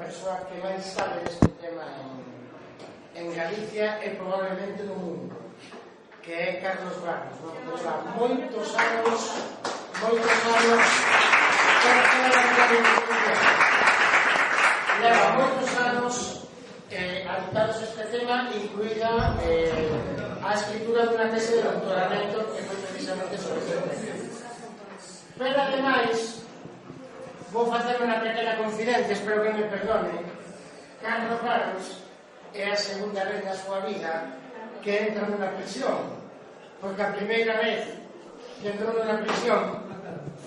persoa que máis sabe deste tema en Galicia e probablemente no mundo, que é Carlos Barros, leva moitos anos adaptados a este tema, incluída a escritura dunha tese de doutoramento que foi precisamente sobre este tema. Pero ademais vou facer unha pequena confidencia, espero que me perdone. Carlos Barros é a segunda vez na súa vida que entra nunha prisión, porque a primeira vez que entrou nunha prisión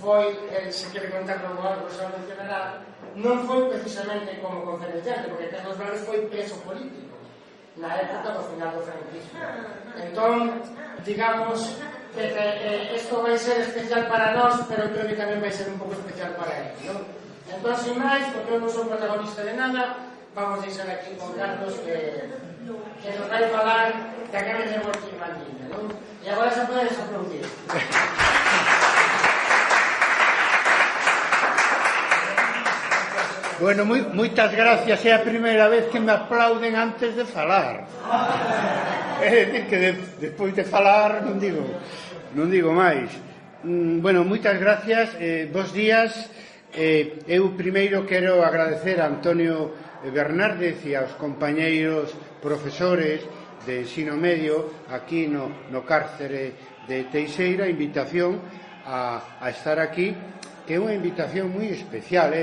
foi, se quere contar como algo se mencionará, non foi precisamente como conferenciante, porque Carlos Barros foi preso político na época do final do franquismo. Entón, digamos que isto vai ser especial para nós, pero creo que tamén vai ser un pouco especial para ele, non? Entón, sin máis, porque eu non sou protagonista de nada, vamos deixar aquí con Carlos que nos vai falar da que me debo aquí Irmandiña, non? E agora xa podes aplaudir. Bueno, moitas gracias, é a primeira vez que me aplauden antes de falar. É dicir que despois de falar non digo máis. Bueno, moitas gracias, bos días. Eu primeiro quero agradecer a Antonio Bernárdez e aos compañeiros profesores de ensino medio aquí no cárcere de Teixeira a invitación a estar aquí, que é unha invitación moi especial.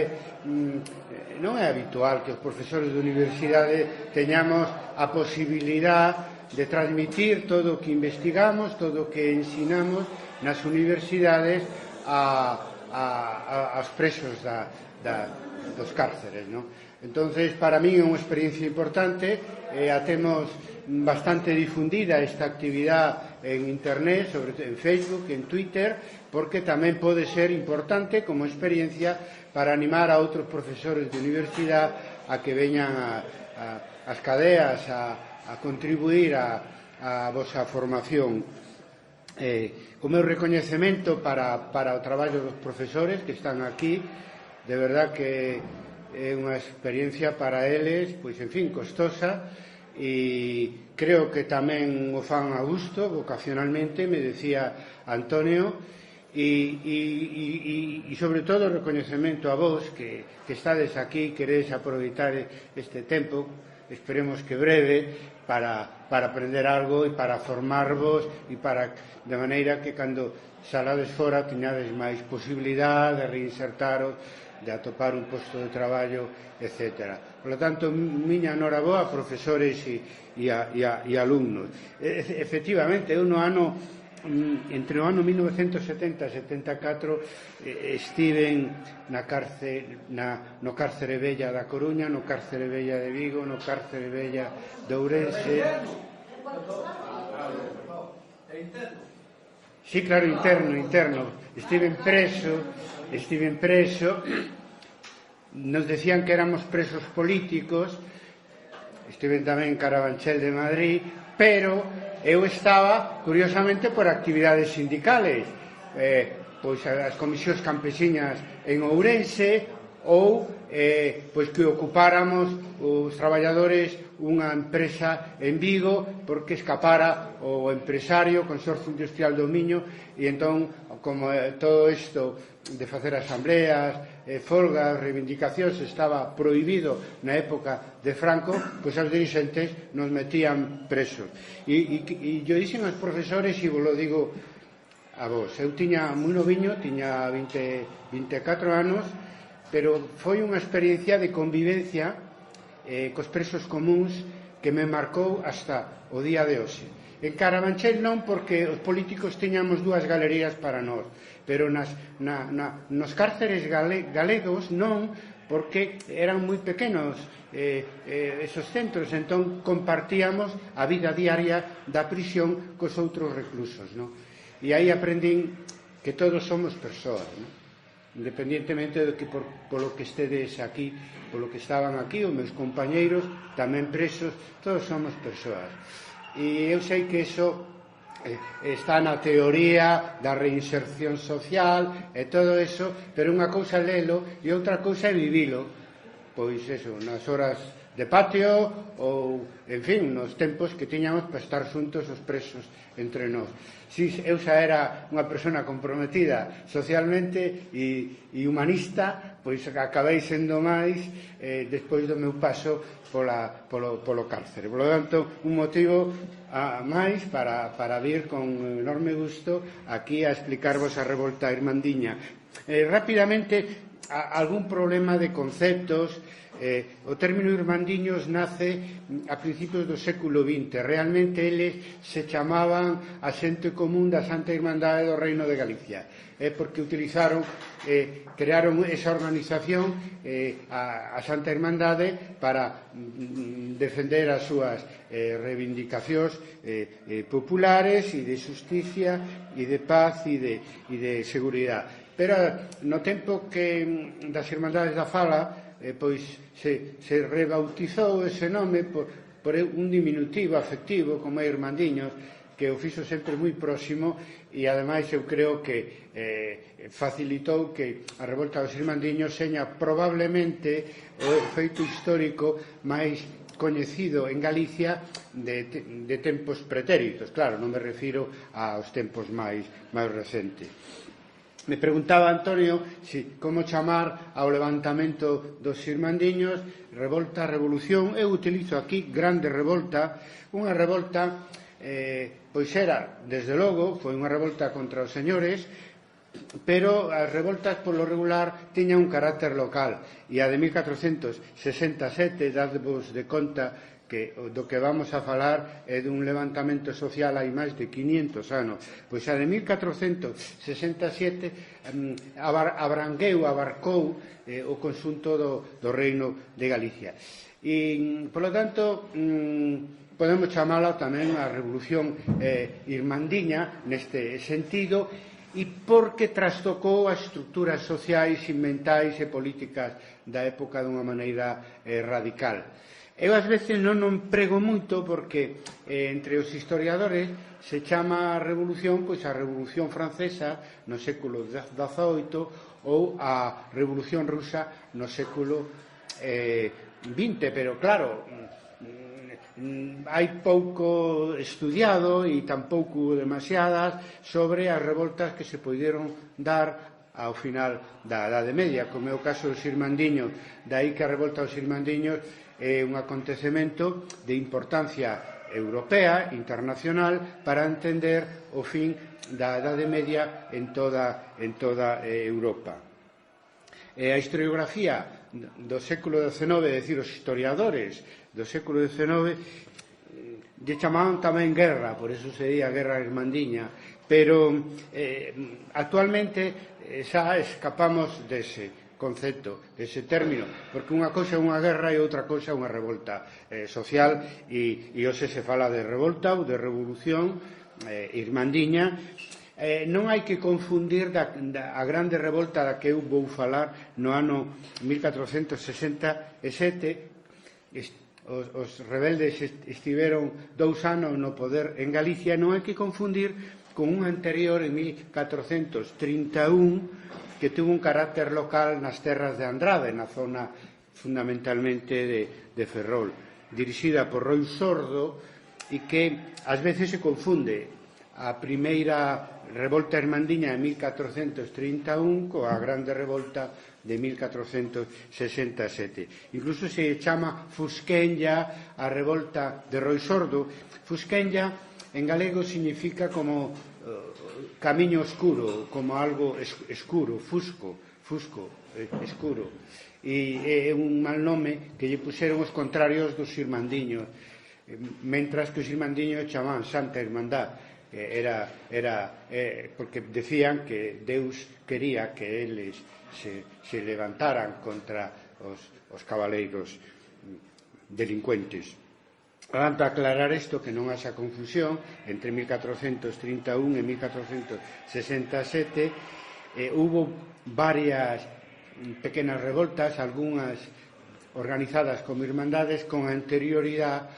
Non é habitual que os profesores de universidade teñamos a posibilidade de transmitir todo o que investigamos, todo o que ensinamos nas universidades aos presos dos cárceres, non? Entonces, para mí é unha experiencia importante, a temos bastante difundida esta actividade en internet, sobre todo en Facebook, en Twitter, porque tamén pode ser importante como experiencia para animar a outros profesores de universidade a que veñan ás cadeas a contribuir a vosa formación. O meu recoñecemento para o traballo dos profesores que están aquí, de verdad que é unha experiencia para eles, pois, en fin, costosa, e creo que tamén o fan a gusto, vocacionalmente, me decía Antonio, e sobre todo o recoñecemento a vos que estades aquí, queredes aproveitar este tempo, esperemos que breve, para aprender algo e para formarvos e de maneira que cando salades fora teñades máis posibilidade de reinsertaros, de atopar un posto de traballo, etc. Por lo tanto, miña noraboa a profesores e alumnos. Efectivamente, eu entre o ano 1970 e 74 estiven no cárcere Vella da Coruña, no cárcere Vella de Vigo, no cárcere Vella de Ourense. Sí, claro, interno. Estiven preso. Nos decían que éramos presos políticos. Estiven tamén en Carabanchel de Madrid, pero eu estaba, curiosamente, por actividades sindicales, pois as comisións campesiñas en Ourense, ou pois que ocupáramos os traballadores unha empresa en Vigo porque escapara o empresario Consorcio Industrial do Miño, e entón, como todo isto de facer asambleas, folgas, reivindicacións estaba prohibido na época de Franco, pois os dirixentes nos metían presos. E yo dixen aos profesores, e vos lo digo a vos, eu tiña moi noviño, tiña 24 anos, pero foi unha experiencia de convivencia cos presos comuns que me marcou hasta o día de hoxe. En Carabanchel non, porque os políticos tiñamos dúas galerías para nós, pero nos cárceres galegos non, porque eran moi pequenos esos centros, entón compartíamos a vida diaria da prisión cos outros reclusos, non? E aí aprendín que todos somos persoas, non? Independientemente de que polo que estedes aquí, polo que estaban aquí, os meus compañeiros tamén presos, todos somos persoas. E eu sei que iso está na teoría da reinserción social e todo eso, pero unha cousa é lelo e outra cousa é vivilo. pois eso, nas horas de patio ou, en fin, nos tempos que tiñamos para estar xuntos os presos entre nós. Si eu xa era unha persona comprometida socialmente e humanista, pois acabei sendo máis despois do meu paso polo cárcere. Por lo tanto, un motivo máis para vir con enorme gusto aquí a explicarvos a revolta irmandiña. Rapidamente, algún problema de conceptos. O término irmandiños nace a principios do século XX. Realmente eles se chamaban a xente común da Santa Irmandade do Reino de Galicia, porque utilizaron, crearon esa organización, a Santa Irmandade, para defender as súas reivindicacións populares e de justicia e de paz e de seguridade. Pero no tempo que das Irmandades da Fala, pois se rebautizou ese nome por un diminutivo afectivo como é Irmandiños, que o fixo sempre moi próximo, e ademais eu creo que facilitou que a revolta dos Irmandiños seña probablemente o feito histórico máis coñecido en Galicia de tempos pretéritos. Claro, non me refiro aos tempos máis recentes. Me preguntaba Antonio como chamar ao levantamento dos Irmandiños, revolta, revolución. Eu utilizo aquí grande revolta. Unha revolta, pois era, desde logo, foi unha revolta contra os señores, pero as revoltas polo regular tiñan un carácter local, e a de 1467, dadvos de conta que do que vamos a falar é dun levantamento social hai máis de 500 anos. Pois a de 1467 abarcou o conxunto do Reino de Galicia. E, polo tanto, podemos chamala tamén a Revolución Irmandiña neste sentido, e porque trastocou as estruturas sociais, mentais e políticas da época dunha maneira radical. Eu ás veces non emprego moito porque entre os historiadores se chama a revolución pois a Revolución Francesa no século XVIII ou a Revolución Rusa no século XX, pero claro, hai pouco estudiado e tampouco demasiadas sobre as revoltas que se poideron dar ao final da Edade Media, como é o caso dos Irmandiños. Daí que a revolta dos Irmandiños é un acontecemento de importancia europea, internacional, para entender o fin da Edade Media en toda Europa. A historiografía do século XIX, é dicir, os historiadores do século XIX, lle chamaban tamén guerra, por eso sería guerra irmandiña, pero actualmente xa escapamos dese concepto, ese término, porque unha cousa é unha guerra e outra cousa é unha revolta social, e hoxe se fala de revolta ou de revolución irmandiña. Non hai que confundir a grande revolta da que eu vou falar no ano 1467. Os rebeldes estiveron 2 anos no poder en Galicia. Non hai que confundir con un anterior en 1431 que tuvo un carácter local nas terras de Andrade, na zona fundamentalmente de Ferrol, dirixida por Roi Sordo, e que ás veces se confunde a primeira revolta irmandiña de 1431 coa grande revolta de 1467. Incluso se chama Fusquenlla a revolta de Roi Sordo. Fusquenlla en galego significa como camiño oscuro, como algo escuro, fusco, escuro. E é un mal nome que lle puxeron os contrarios dos irmandiños, mentras que os irmandiños chamaban Santa Irmandad. Porque decían que Deus quería que eles se levantaran contra os cabaleiros delincuentes. Para aclarar isto, que non haxa confusión entre 1431 e 1467, hubo varias pequenas revoltas, algunhas organizadas como irmandades con anterioridade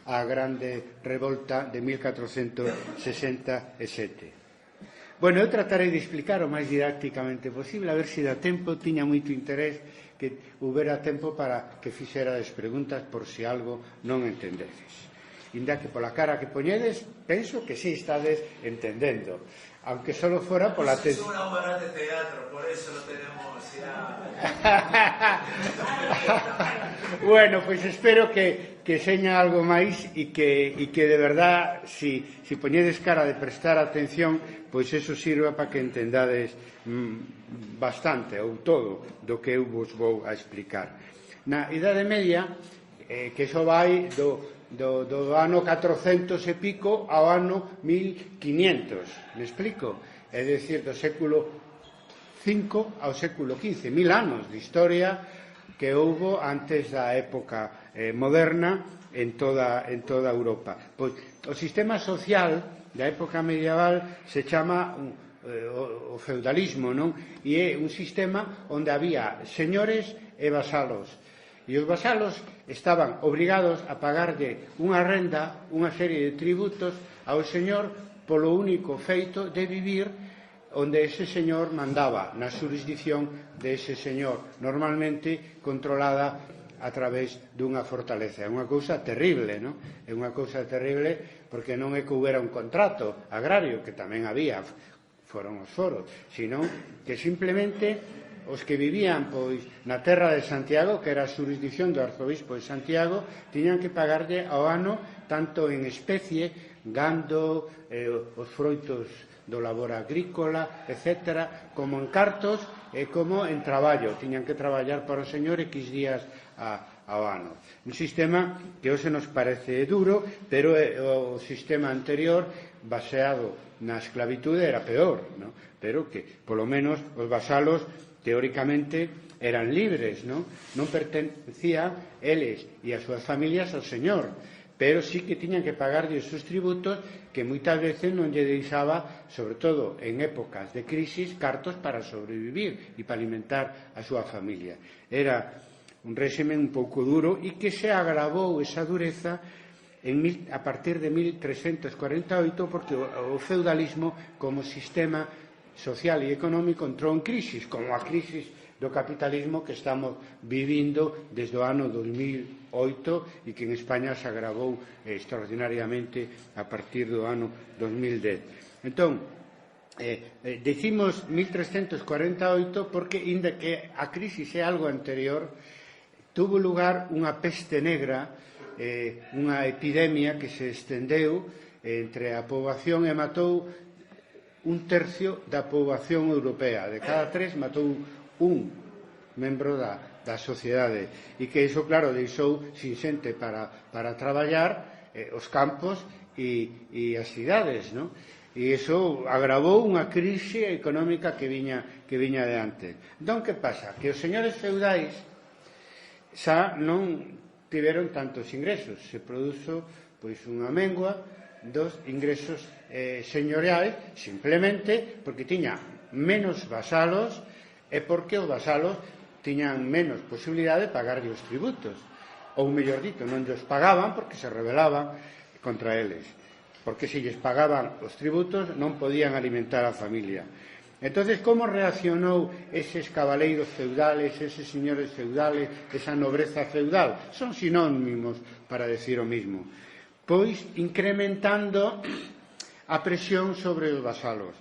á grande revolta de 1467. Bueno, eu tratarei de explicar o máis didácticamente posible, a ver se dá tempo. Tiña moito interés que houbera tempo para que fixerades preguntas por se algo non entendedes. Inda que pola cara que poñedes, penso que sí estades entendendo, aunque solo fora pola Es una obra de teatro, por eso lo tenemos ya. Bueno, pois espero que seña algo máis e que de verdad, si poñedes cara de prestar atención, pois eso sirva para que entendades bastante ou todo do que eu vos vou a explicar. Na Idade Media, que iso vai do ano 400 e pico ao ano 1500, me explico? É dicir, do século V ao século XV, 1000 anos de historia que houbo antes da época moderna en toda Europa. Pois, o sistema social da época medieval se chama o feudalismo, non? E é un sistema onde había señores e vasalos. E os vasalos estaban obrigados a pagarlle unha renda, unha serie de tributos ao señor polo único feito de vivir onde ese señor mandaba na xurisdicción de ese señor, normalmente controlada a través dunha fortaleza. É unha cousa terrible, non? É unha cousa terrible porque non é que houbera un contrato agrario, que tamén había, foron os foros, sino que simplemente os que vivían pois na terra de Santiago, que era a xurisdicción do arzobispo de Santiago, tiñan que pagarlle ao ano tanto en especie, gando, os froitos do labor agrícola, etc., como en cartos e como en traballo. Tiñan que traballar para o señor X días ao ano. Un sistema que hoxe nos parece duro, pero o sistema anterior, baseado na esclavitude, era peor, non? Pero que, polo menos, os vasalos teóricamente eran libres, non pertencían eles e as súas familias ao señor, pero sí que tiñan que pagarlle os seus tributos, que moitas veces non lle deixaba, sobre todo en épocas de crisis, cartos para sobrevivir e para alimentar a súa familia. Era un réxime un pouco duro e que se agravou esa dureza a partir de 1348, porque o feudalismo como sistema social e económico entrou en crisis, como a crisis do capitalismo que estamos vivindo desde o ano 2008 e que en España se agravou extraordinariamente a partir do ano 2010. Entón, decimos 1348 porque, inda que a crisis é algo anterior, tuvo lugar unha peste negra, unha epidemia que se estendeu entre a poboación e matou un tercio da poboación europea. De cada 3 matou un membro da sociedade. E que iso, claro, deixou sin xente para traballar os campos e as cidades, non? E iso agravou unha crise económica que viña de antes. Entón, que pasa? Que os señores feudais xa non tiveron tantos ingresos. Se produzo pois unha mengua dos ingresos señoriais, simplemente porque tiña menos vasalos e porque os vasalos tiñan menos posibilidade de pagarlle os tributos, ou mellor dito, non lles pagaban porque se rebelaban contra eles, porque se lles pagaban os tributos non podían alimentar a familia. Entonces, como reaccionou eses cabaleiros feudales, eses señores feudales, esa nobreza feudal? Son sinónimos para decir o mismo. Pois incrementando a presión sobre os vasalos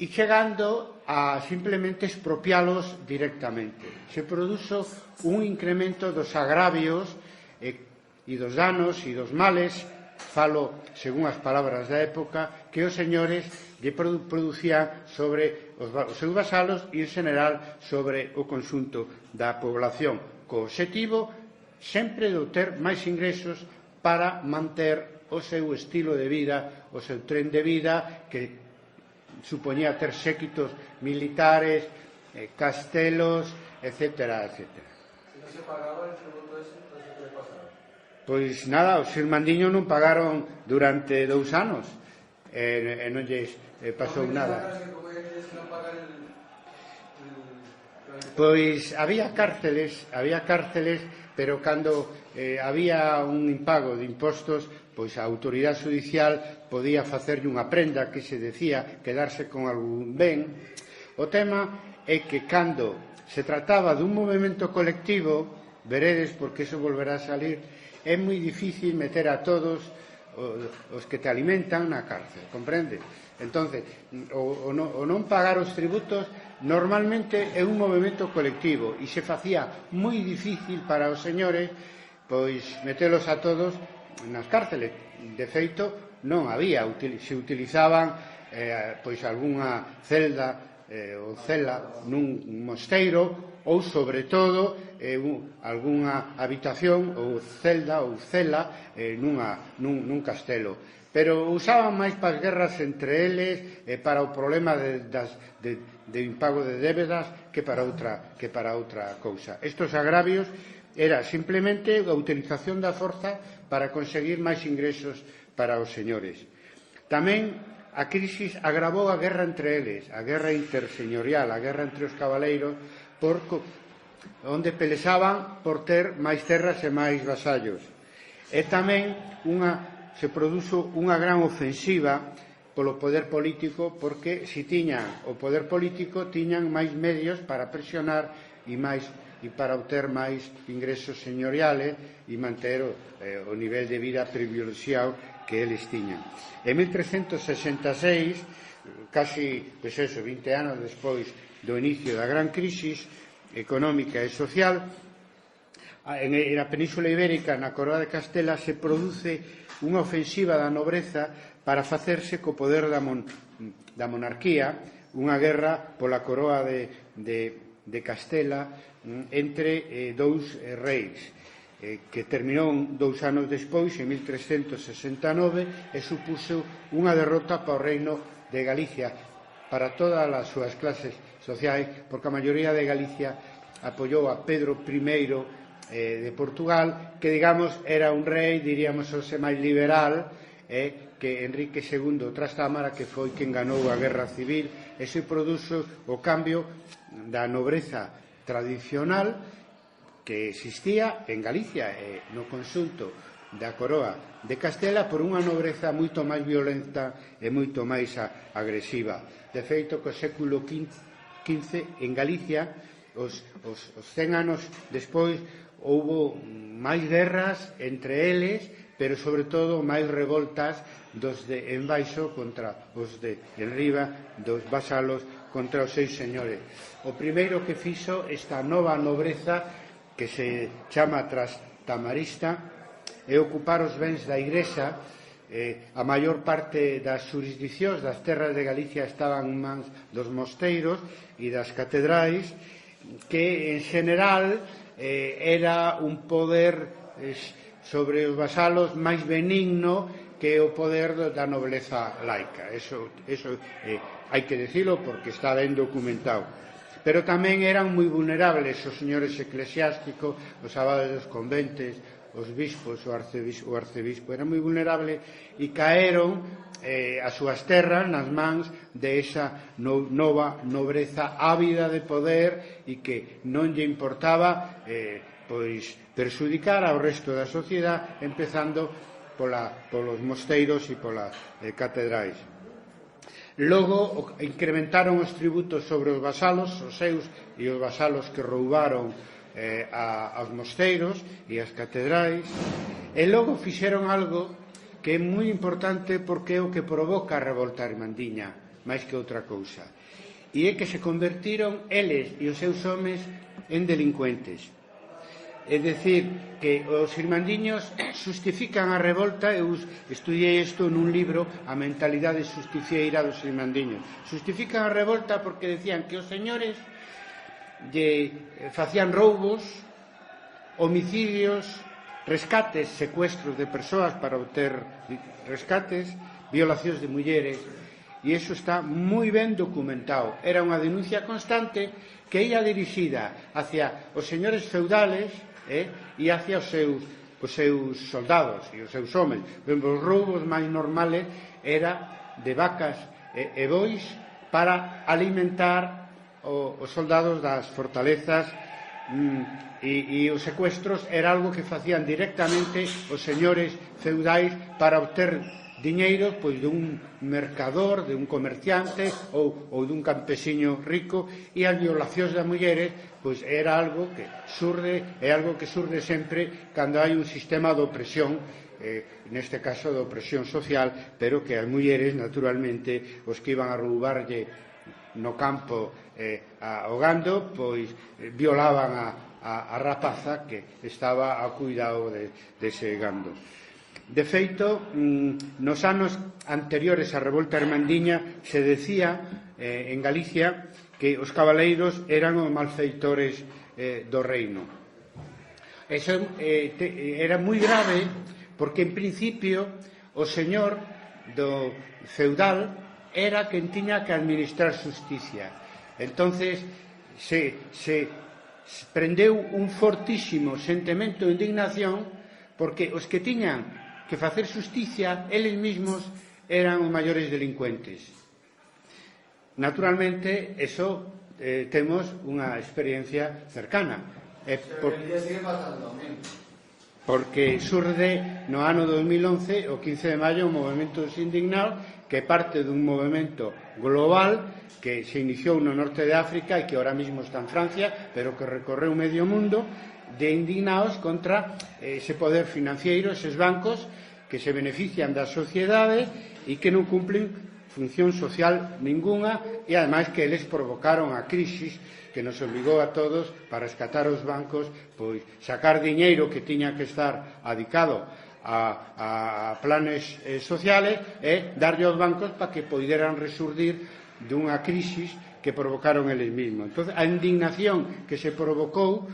e chegando a simplemente expropialos directamente. Se produzo un incremento dos agravios e dos danos e dos males, falo según as palabras da época, que os señores lle producían sobre os seus vasalos e, en general, sobre o conxunto da población, co obxectivo sempre de obter máis ingresos para manter o seu estilo de vida, o seu tren de vida, que supoñía ter séquitos militares, castelos, etc., etc. Se non se pagaba el tributo ese, entonces que le pasaba? Pois nada, os irmandiños non pagaron durante 2 anos e non lles pasou nada. Pois había cárceles pero cando había un impago de impostos, pois a autoridade judicial podía facerlle unha prenda que se decía quedarse con algún ben. O tema é que cando se trataba dun movimento colectivo, veredes, porque iso volverá a salir, é moi difícil meter a todos os que te alimentan na cárcel, comprende? Entonces, o non pagar os tributos normalmente é un movimento colectivo e se facía moi difícil para os señores pois metelos a todos nas cárceles. De feito, non había, se utilizaban pois algunha celda ou cela nun mosteiro ou, sobre todo, algunha habitación ou celda ou cela nun castelo. Pero usaban máis para as guerras entre eles e para o problema de impago de débedas que para outra cousa. Estos agravios era simplemente a utilización da forza para conseguir máis ingresos para os señores. Tamén a crisis agravou a guerra entre eles, a guerra interseñorial, a guerra entre os cabaleiros, onde pelesaban por ter máis terras e máis vasallos. E tamén se produzo unha gran ofensiva polo poder político, porque se tiñan o poder político tiñan máis medios para presionar e para obter máis ingresos señoriales e manter o nivel de vida privilexiado que eles tiñan. En 1366, casi 20 anos despois do inicio da gran crisis económica e social, na Península Ibérica, na Coroa de Castela, se produce unha ofensiva da nobreza para facerse co poder da monarquía, unha guerra pola Coroa de Castela entre dous reis, que terminou 2 anos despois, en 1369, e supuxo unha derrota para o reino de Galicia, para todas as súas clases sociais, porque a maioría de Galicia apoiou a Pedro I de Portugal, que, digamos, era un rei, diríamos, máis liberal, que Enrique II Trastámara, que foi quen ganou a guerra civil, e se produzo o cambio da nobreza tradicional que existía en Galicia e no conxunto da Coroa de Castela por unha nobreza moito máis violenta e moito máis agresiva. De feito, que o século XV en Galicia, os 100 anos despois, houbo máis guerras entre eles, pero sobre todo máis revoltas dos de enbaixo contra os de enriba, dos vasalos contra os seus señores. O primeiro que fixo esta nova nobreza, que se chama Trastamarista, é ocupar os bens da Igrexa. A maior parte das xurisdicións das terras de Galicia estaban en mans dos mosteiros e das catedrais, que en general era un poder sobre os vasalos máis benigno que o poder da nobleza laica. Eso hai que dicilo porque está ben documentado. Pero tamén eran moi vulnerables os señores eclesiásticos, os abades dos conventes, os bispos, o arcebispo era moi vulnerable e caeron as súas terras nas mans de esa nova nobreza ávida de poder e que non lle importaba pois perxudicar ao resto da sociedade, empezando polos mosteiros e polas catedrais. Logo incrementaron os tributos sobre os vasalos, os seus e os vasalos que roubaron aos mosteiros e as catedrais, e logo fixeron algo que é moi importante porque é o que provoca a revolta irmandiña máis que outra cousa, e é que se convertiron eles e os seus homes en delincuentes. É dicir, que os irmandiños xustifican a revolta. Eu estudiei isto nun libro, A mentalidade justicieira dos irmandiños. Xustifican a revolta porque decían que os señores facían roubos, homicidios, rescates, secuestros de persoas para obter rescates, violacións de mulleres, e iso está moi ben documentado. Era unha denuncia constante que ia dirixida hacia os señores feudales e hacia os seus soldados e os seus homes. Os roubos máis normales era de vacas e bois para alimentar os soldados das fortalezas e os secuestros era algo que facían directamente os señores feudais para obter diñeiro pois dun mercador, de un comerciante ou dun campesiño rico, e as violacións das mulleres pois era algo que surde sempre cando hai un sistema de opresión, neste caso de opresión social, pero que as mulleres naturalmente os que iban a roubarlle no campo ahogando pois violaban a rapaza que estaba a cuidado dese gando. De feito, nos anos anteriores á revolta irmandiña se decía en Galicia que os cabaleiros eran os malfeitores do reino. Eso era moi grave porque, en principio, o señor do feudal era quen tiña que administrar xusticia. Entonces, se prendeu un fortísimo sentimento de indignación porque os que tiñan que facer xusticia, eles mesmos eran os maiores delincuentes. Naturalmente, eso temos unha experiencia cercana. Porque surde no ano 2011, o 15 de maio, o movemento dos indignados, que parte dun movemento global que se iniciou no norte de África e que ahora mismo está en Francia, pero que recorreu medio mundo, de indignados contra ese poder financiero, eses bancos que se benefician da sociedade e que non cumplen función social ninguna, e ademais que eles provocaron a crisis que nos obligou a todos para rescatar os bancos, pois sacar diñeiro que tiña que estar adicado a planes sociales e darlle aos bancos para que poideran resurdir dunha crisis que provocaron eles mesmos. Entón, a indignación que se provocou,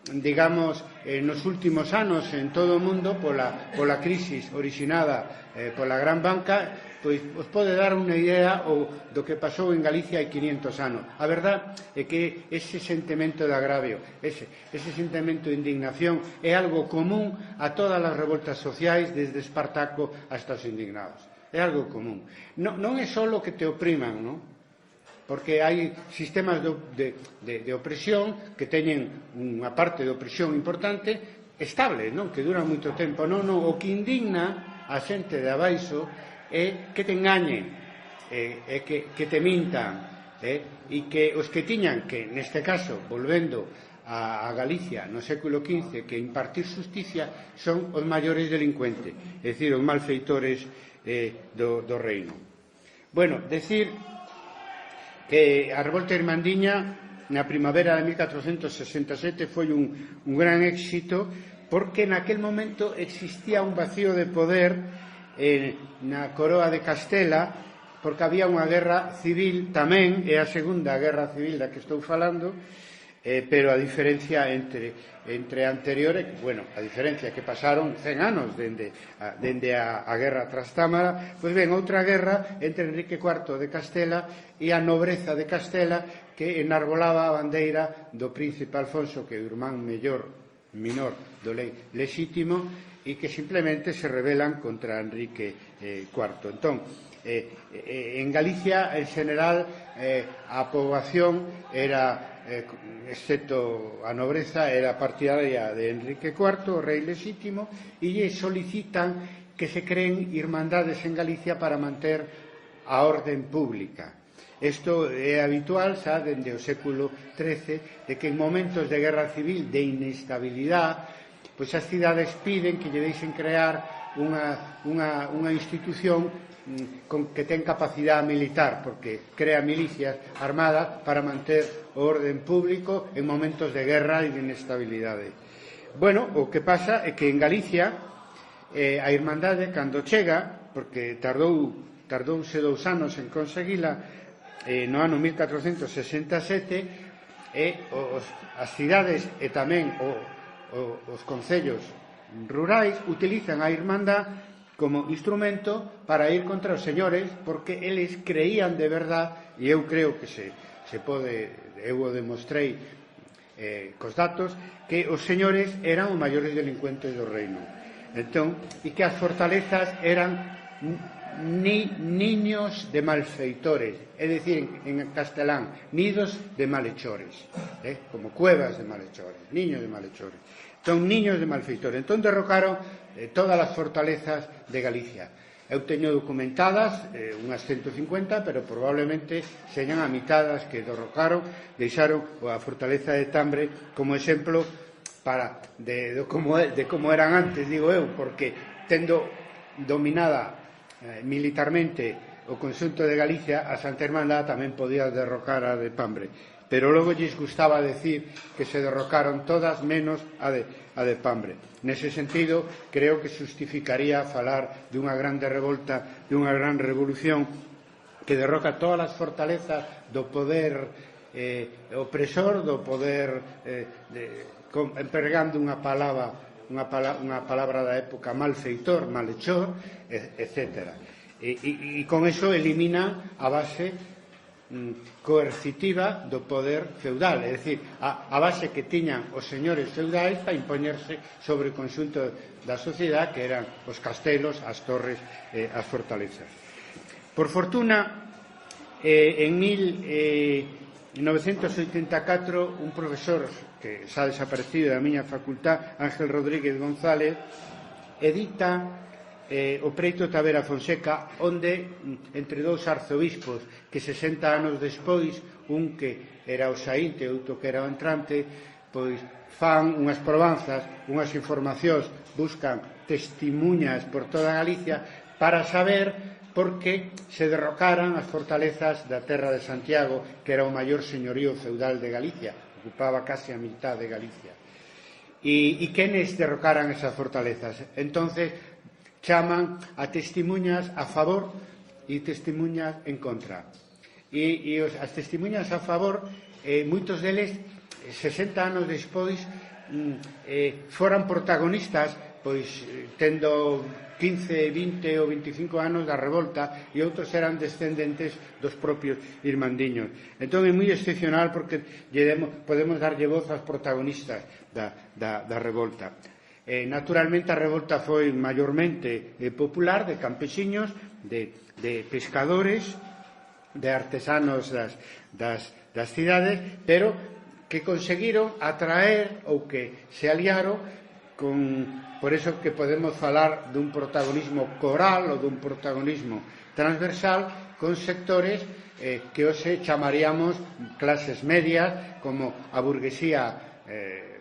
digamos, nos últimos anos en todo o mundo pola crisis orixinada pola gran banca, pois os pode dar unha idea do que pasou en Galicia hai 500 anos. A verdad é que ese sentimento de agravio, ese sentimento de indignación é algo común a todas as revoltas sociais, desde Espartaco hasta os indignados. É algo común. Non é só que te opriman, non? Porque hai sistemas de opresión que teñen unha parte de opresión importante estable, non? Que dura moito tempo. Non, o que indigna a xente de abaixo é que te engañen, que te mintan, e que os que tiñan que, neste caso, volvendo a Galicia no século XV, que impartir justicia son os maiores delincuentes, é dicir, os malfeitores do reino. Bueno, decir que a revolta irmandiña na primavera de 1467 foi un gran éxito porque naquel momento existía un vacío de poder na coroa de Castela, porque había unha guerra civil tamén, é a segunda guerra civil da que estou falando, pero a diferencia entre anteriores, bueno, a diferencia que pasaron 100 anos dende a guerra Trastámara, pois ben, outra guerra entre Enrique IV de Castela e a nobreza de Castela, que enarbolaba a bandeira do príncipe Alfonso, que é o irmán minor do lexítimo, e que simplemente se rebelan contra Enrique IV. Entón, en Galicia, en general, a poboación era, excepto a nobreza, era partidaria de Enrique IV, o rei lexítimo, e lle solicitan que se creen irmandades en Galicia para manter a orden pública. Isto é habitual xa dende o século XIII, de que en momentos de guerra civil, de inestabilidade, pois as cidades piden que lle deixen crear unha institución que ten capacidade militar, porque crea milicias armadas para manter o orden público en momentos de guerra e de inestabilidade. Bueno, o que pasa é que en Galicia a Irmandade, cando chega, porque tardouse 2 anos en conseguila, no ano 1467, as cidades e tamén os concellos rurais utilizan a Irmandade como instrumento para ir contra os señores, porque eles creían de verdad, e eu creo que se pode, eu o demostrei cos datos, que os señores eran os maiores delincuentes do reino. Entón, e que as fortalezas eran niños de malfeitores, é dicir, en castelán, nidos de malhechores, como cuevas de malhechores, niños de malhechores. Son niños de malfeitores. Entón derrocaron todas as fortalezas de Galicia. Eu teño documentadas unhas 150, pero probablemente señan a mitad das que derrocaron, deixaron a fortaleza de Tambre como exemplo de como eran antes, digo eu, porque tendo dominada militarmente o conxunto de Galicia, a Santa Hermandad tamén podía derrocar a de Pambre, pero logo lles gustaba decir que se derrocaron todas menos a de Pambre. Nese sentido, creo que justificaría falar dunha grande revolta, dunha gran revolución que derroca todas as fortalezas do poder opresor, do poder empregando unha palabra da época, malfeitor, malhechor, etc. E con eso elimina a base coercitiva do poder feudal, é dicir, a base que tiñan os señores feudais para impoñerse sobre o conxunto da sociedade, que eran os castelos, as torres, as fortalezas. Por fortuna, en 1984, un profesor que xa desaparecido da miña facultad, Ángel Rodríguez González, edita o preito Tavera Fonseca, onde entre dous arzobispos que 60 anos despois, un que era o saínte e outro que era o entrante, pois fan unhas probanzas, unhas informacións, buscan testimuñas por toda Galicia para saber por que se derrocaran as fortalezas da terra de Santiago, que era o maior señorío feudal de Galicia, ocupaba case a mitad de Galicia. E quenes derrocaran esas fortalezas? Entonces chaman a testimuñas a favor e testimuñas en contra. E as testimuñas a favor, moitos deles, 60 anos despois, foran protagonistas, pois tendo 15, 20 ou 25 anos da revolta, e outros eran descendentes dos propios irmandiños. Entón é moi excepcional porque podemos darlle voz aos protagonistas da revolta. Naturalmente a revolta foi maiormente popular, de campesiños, de pescadores, de artesanos das cidades, pero que conseguiron atraer ou que se aliaron por eso que podemos falar dun protagonismo coral ou dun protagonismo transversal con sectores que hoxe chamaríamos clases medias, como a burguesía,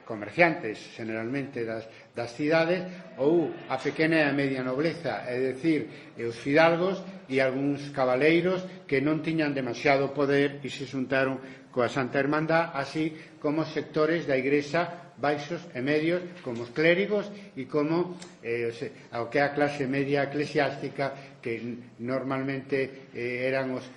comerciantes generalmente das cidades, ou a pequena e a media nobleza, é dicir, os fidalgos e algúns cabaleiros que non tiñan demasiado poder e se xuntaron coa Santa Hermandad, así como sectores da Igrexa baixos e medios, como os clérigos e como o que é a clase media eclesiástica, que normalmente eran os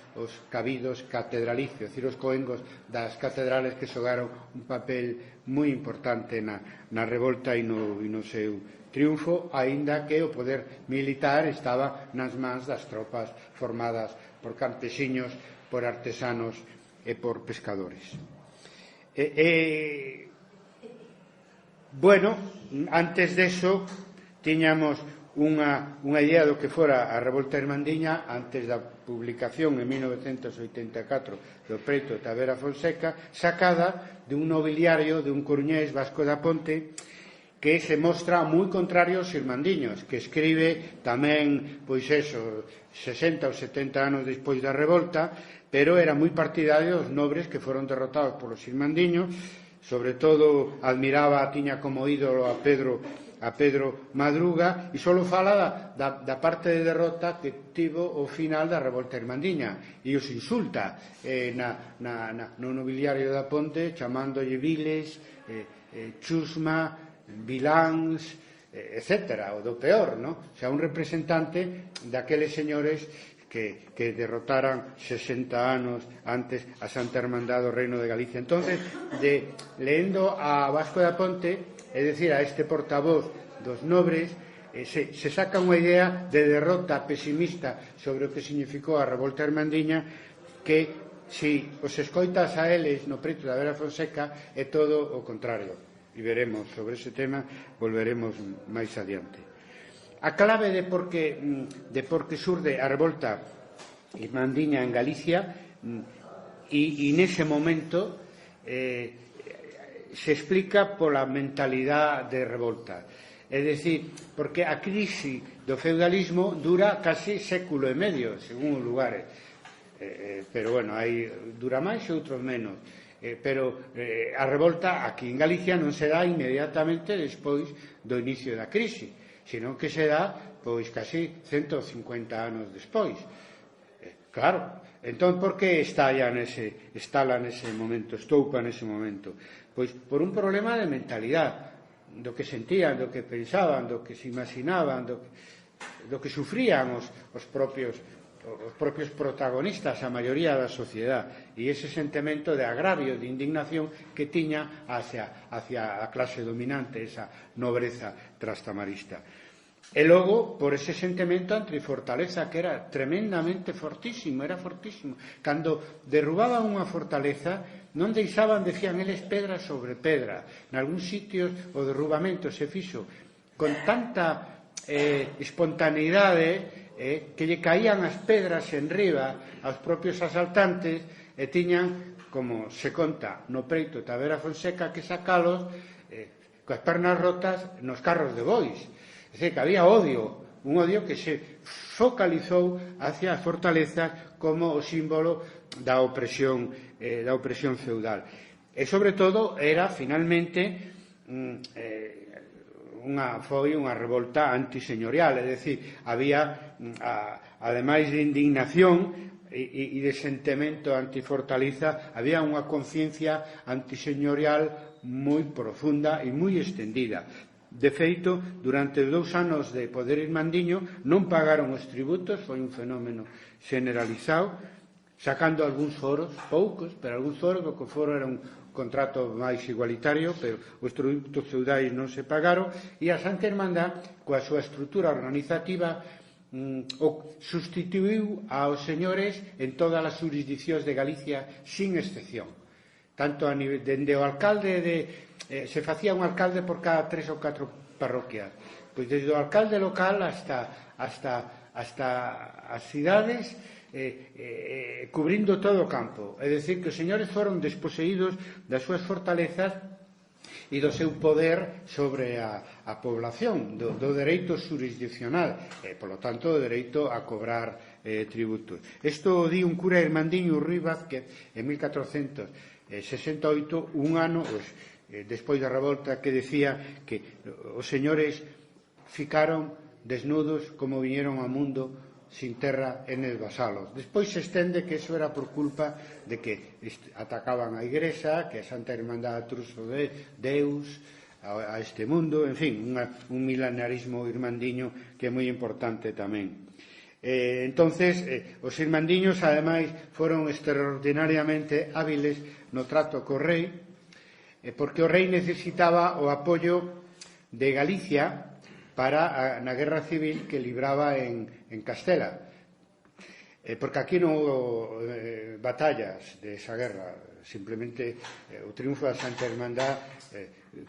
cabidos catedralicios, os coengos das catedrales, que xogaron un papel moi importante na revolta e no seu triunfo, aínda que o poder militar estaba nas mans das tropas formadas por campesiños, por artesanos e por pescadores. Bueno, antes deso tiñamos unha idea do que fora a revolta irmandiña antes da publicación en 1984 do preito Tavera Fonseca, sacada de un nobiliario de un coruñés, Vasco da Ponte, que se mostra moi contrario aos irmandiños, que escribe tamén, pois eso, 60 ou 70 anos despois da revolta, pero era moi partidario dos nobres que foron derrotados polos irmandiños. Sobre todo admiraba, tiña como ídolo a Pedro Madruga, e só fala da parte de derrota que tivo o final da revolta irmandiña, e os insulta no nobiliario da Ponte, chamándolle viles, chusma, viláns, etc., o do peor, no? O sea, un representante daqueles señores que derrotaran 60 anos antes a Santa Hermandad do Reino de Galicia. Entonces, leendo a Vasco da Ponte, é dicir, a este portavoz dos nobres, se saca unha idea de derrota pesimista sobre o que significou a revolta irmandiña, que, se os escoitas a eles no preito da Tavera Fonseca, é todo o contrario. E veremos sobre ese tema, volveremos máis adiante. A clave de por que surde a revolta irmandiña en Galicia e nese momento se explica pola mentalidade de revolta. É dicir, porque a crise do feudalismo dura casi século e medio, según os lugares. Pero, bueno, aí dura máis e outros menos. Pero a revolta aquí en Galicia non se dá inmediatamente despois do inicio da crise, senón que se dá, pois, casi 150 anos despois. Claro, entón, por que estalla nese momento, estoupa nese momento? Pois por un problema de mentalidade, do que sentían, do que pensaban, do que se imaginaban, do que sufrían os propios protagonistas, a maioría da sociedade, e ese sentimento de agravio, de indignación que tiña hacia a clase dominante, esa nobreza trastamarista. E logo, por ese sentimento antifortaleza, que era tremendamente fortísimo, Cando derrubaban unha fortaleza, non deixaban, decían eles, pedra sobre pedra. Nalgún sitios o derrubamento se fixo con tanta espontaneidade que lle caían as pedras en riba aos propios asaltantes e tiñan, como se conta no preito Tavera Fonseca, que sacalos coas pernas rotas nos carros de bois. É dicir, que había odio, un odio que se focalizou hacia as fortalezas como o símbolo da opresión feudal. E, sobre todo, era, finalmente, foi unha revolta antiseñorial, é dicir, había, ademais de indignación e de sentimento antifortaleza, había unha conciencia antiseñorial moi profunda e moi estendida. De feito, durante 2 anos de poder irmandiño non pagaron os tributos, foi un fenómeno generalizado, sacando algúns foros, poucos, pero algúns foros, porque o foro era un contrato máis igualitario, pero os tributos feudais non se pagaron, e a Santa Irmandad, coa súa estrutura organizativa, sustituiu aos señores en todas as jurisdiccións de Galicia, sin excepción. Tanto a nivel dende o alcalde se facía un alcalde por cada 3 ou 4 parroquias, pois desde o alcalde local hasta as cidades, cubrindo todo o campo. É dicir, que os señores foron desposeídos das súas fortalezas e do seu poder sobre a población, do dereito jurisdiccional, e, polo tanto, do dereito a cobrar tributos. Isto o di un cura irmandiño, Ruy Vázquez, en 1468, un ano despois da revolta, que decía que os señores ficaron desnudos como viñeron ao mundo, sin terra en el vasalos. Despois se estende que eso era por culpa de que atacaban a Igrexa, que a Santa Irmandad truxo de Deus a este mundo, en fin, un milenarismo irmandiño que é moi importante tamén. Entonces, os irmandiños, ademais, foron extraordinariamente hábiles no trato co rei, porque o rei necesitaba o apoio de Galicia na guerra civil que libraba en Castela, porque aquí non houbo batallas de esa guerra, simplemente o triunfo da Santa Irmandad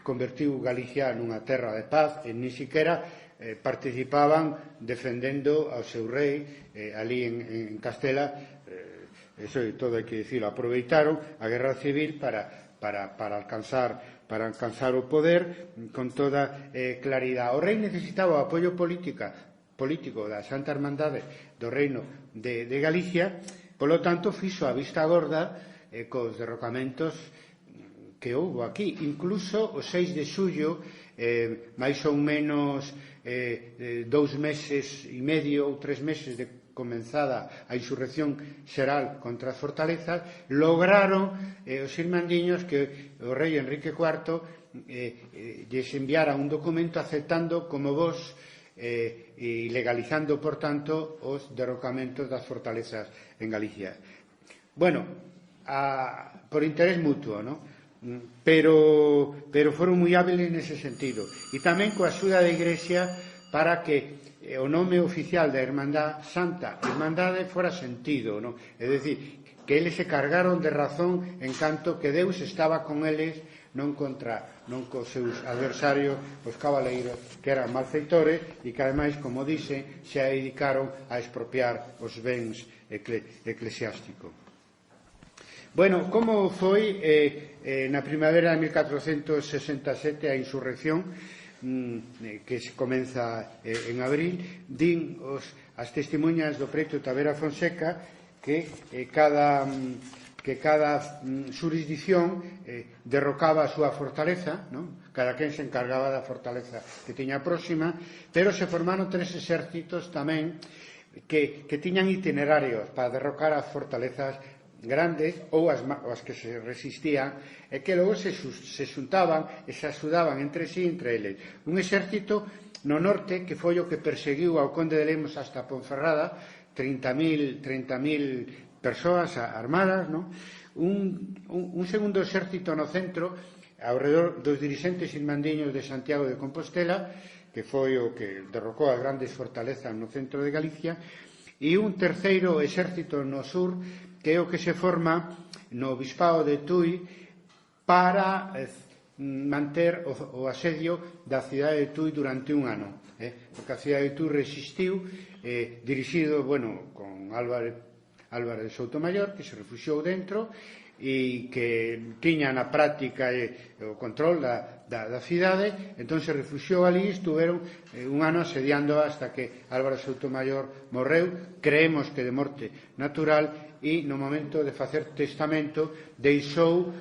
convertiu Galicia nunha terra de paz, e nin siquiera participaban defendendo ao seu rei ali en Castela. Eso todo hai que dicirlo, aproveitaron a guerra civil para alcanzar o poder con toda claridade. O rei necesitaba o apoio político da Santa Irmandade do Reino de Galicia, polo tanto fixo a vista gorda cos derrocamentos que houbo aquí. Incluso o 6 de xullo, máis ou menos 2 meses e medio ou 3 meses de comenzada a insurrección xeral contra as fortalezas, lograron os irmandiños que o rei Enrique IV lles enviara un documento aceptando como vos e legalizando, por tanto, os derrocamentos das fortalezas en Galicia. Bueno, por interés mutuo, ¿no? Pero foron moi hábiles nese sentido, e tamén coa axuda da Igrexa para que o nome oficial da Irmandad, Santa Irmandade, fora sentido, ¿no? É dicir, que eles se cargaron de razón en canto que Deus estaba con eles non cos seus adversarios, os cabaleiros, que eran malfeitores e que, ademais, como dicen, se dedicaron a expropiar os bens eclesiásticos. Bueno, como foi na primavera de 1467 a insurrección, que se comeza en abril, din as testemunhas do preto Tavera Fonseca que cada xurisdición derrocaba a súa fortaleza, non? Cada quen se encargaba da fortaleza que tiña próxima, pero se formaron 3 exércitos tamén que tiñan itinerarios para derrocar as fortalezas grandes ou as que se resistían, e que logo se xuntaban e se axudaban entre sí, entre eles. Un exército no norte que foi o que perseguiu ao conde de Lemos hasta Ponferrada, 30.000 persoas armadas, non? Un segundo exército no centro, ao redor dos dirixentes irmandiños de Santiago de Compostela, que foi o que derrocou as grandes fortalezas no centro de Galicia, e un terceiro exército no sur, que é o que se forma no Bispado de Tui para manter o asedio da cidade de Tui durante un ano, porque a cidade de Tui resistiu, dirixido, con Álvarez de Soutomayor, que se refuxiou dentro e que tiña na práctica o control da cidade. Entón se refuxiou ali e estuveron un ano asediando hasta que Álvarez de Soutomayor morreu, creemos que de morte natural, e no momento de facer testamento deixou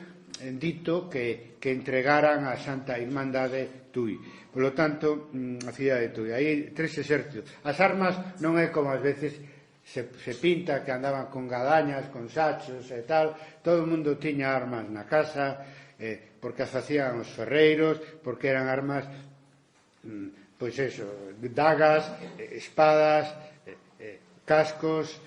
dito que entregaran a Santa Irmandade Tui. Por lo tanto, a cidade de Tui. Aí 3 exércitos. As armas non é como ás veces se pinta, que andaban con gadañas, con sachos e tal. Todo o mundo tiña armas na casa, porque as facían os ferreiros, porque eran armas, pois eso, dagas, espadas, cascos,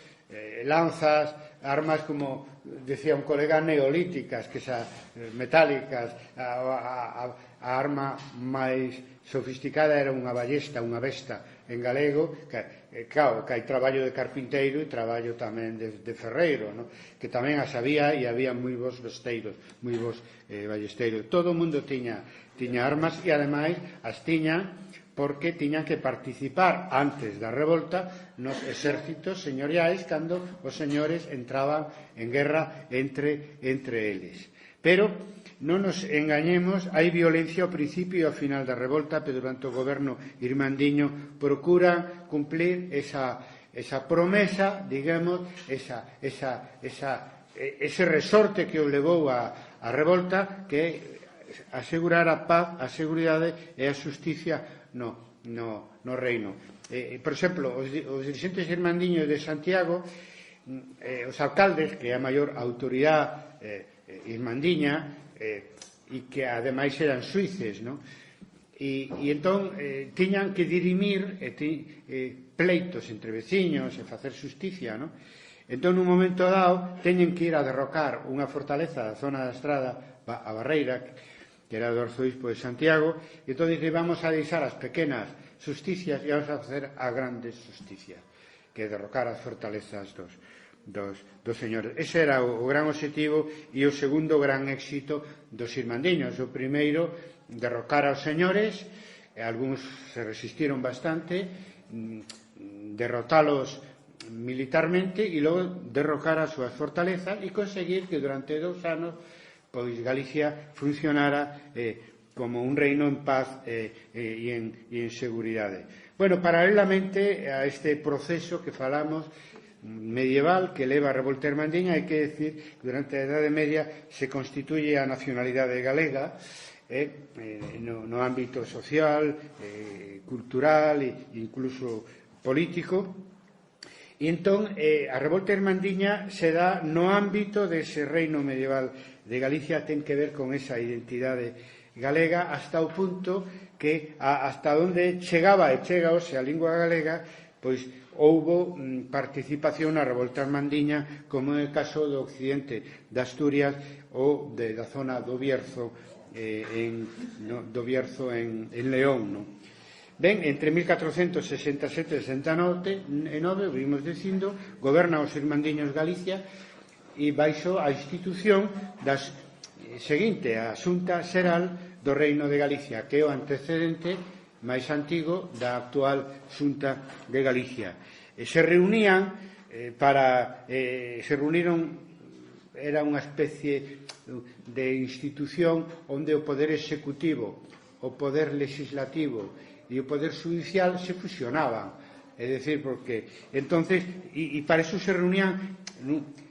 lanzas, armas, como decía un colega, neolíticas, que xa metálicas. A arma máis sofisticada era unha ballesta, unha besta en galego, que claro, que hai traballo de carpinteiro e traballo tamén de ferreiro, no? Que tamén as había, e había moi bons besteiros, moi bons ballesteiros. Todo o mundo tiña armas, e ademais as tiña porque tiñan que participar antes da revolta nos exércitos señoriais cando os señores entraban en guerra entre eles. Pero non nos engañemos, hai violencia ao principio e ao final da revolta, pero durante o goberno irmandiño procura cumplir esa promesa, digamos, ese resorte que o levou a revolta, que é asegurar a paz, a seguridade e a xusticia no reino. Por exemplo, os dirigentes irmandiños de Santiago, os alcaldes, que é a maior autoridade irmandiña, e que ademais eran suíces, non? E entón tiñan que dirimir pleitos entre veciños e facer xusticia, non? Entón, nun momento dado, teñen que ir a derrocar unha fortaleza da zona da Estrada, a Barreira, que era do arzobispo de Santiago, e entón dice, vamos a deixar as pequenas justicias e vamos a facer as grandes justicias, que é derrocar as fortalezas dos señores. Ese era o gran obxectivo e o segundo gran éxito dos irmandiños. O primeiro, derrocar aos señores, algúns se resistiron bastante, derrotalos militarmente e logo derrocar as súas fortalezas e conseguir que durante 2 anos pois Galicia funcionara como un reino en paz e en seguridade. Bueno, paralelamente a este proceso que falamos medieval que leva a revolta irmandiña, hai que decir que durante a Idade Media se constituye a nacionalidade galega no ámbito social, cultural e incluso político. E entón a revolta irmandiña se dá no ámbito dese reino medieval de Galicia, ten que ver con esa identidade galega, hasta o punto que hasta onde chegaba e chegaose a lingua galega, pois houbo participación na revolta irmandiña, como é o caso do occidente de Asturias ou da zona do Bierzo en León, non? Ben, entre 1467 e 69, vimos dicindo, goberna os irmandiños Galicia e baixo a institución das seguinte, a Xunta Xeral do Reino de Galicia, que é o antecedente máis antigo da actual Xunta de Galicia. Se reunían se reuniron, era unha especie de institución onde o poder executivo, o poder legislativo e o poder judicial se fusionaban. É dicir, porque entonces, e para eso se reunían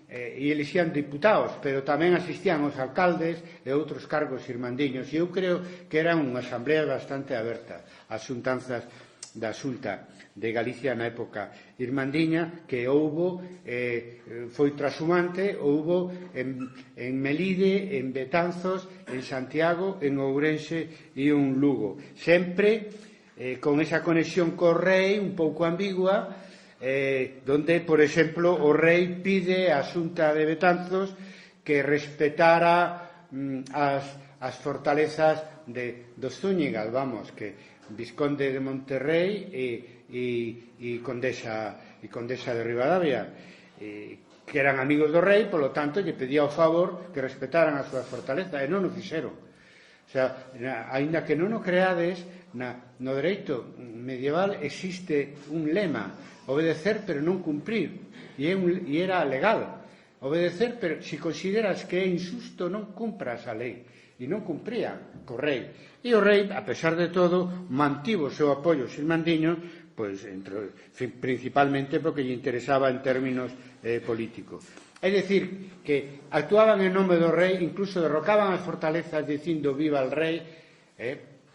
e elixían diputados, pero tamén asistían os alcaldes e outros cargos irmandiños, e eu creo que era unha asamblea bastante aberta ás xuntanzas da Xunta de Galicia na época irmandiña, que houbo, foi trashumante, houbo en Melide, en Betanzos, en Santiago, en Ourense e en Lugo, sempre con esa conexión co rei un pouco ambigua, donde, por exemplo, o rei pide á Xunta de Betanzos que respetara as fortalezas dos Zúñigas, vamos, que Visconde de Monterrey e Condesa de Ribadavia, que eran amigos do rei, polo tanto, lle pedía o favor que respetaran as súas fortalezas, e non o fixeron. O sea, aínda que non o creades, no dereito medieval existe un lema: obedecer pero non cumprir, e era legal. Obedecer, pero se consideras que é injusto, non cumpras a lei. E non cumprían co rei. E o rei, a pesar de todo, mantivo o seu apoio aos irmandiños, pois, principalmente porque lle interesaba en términos políticos. É dicir, que actuaban en nome do rei, incluso derrocaban as fortalezas dicindo viva el rei,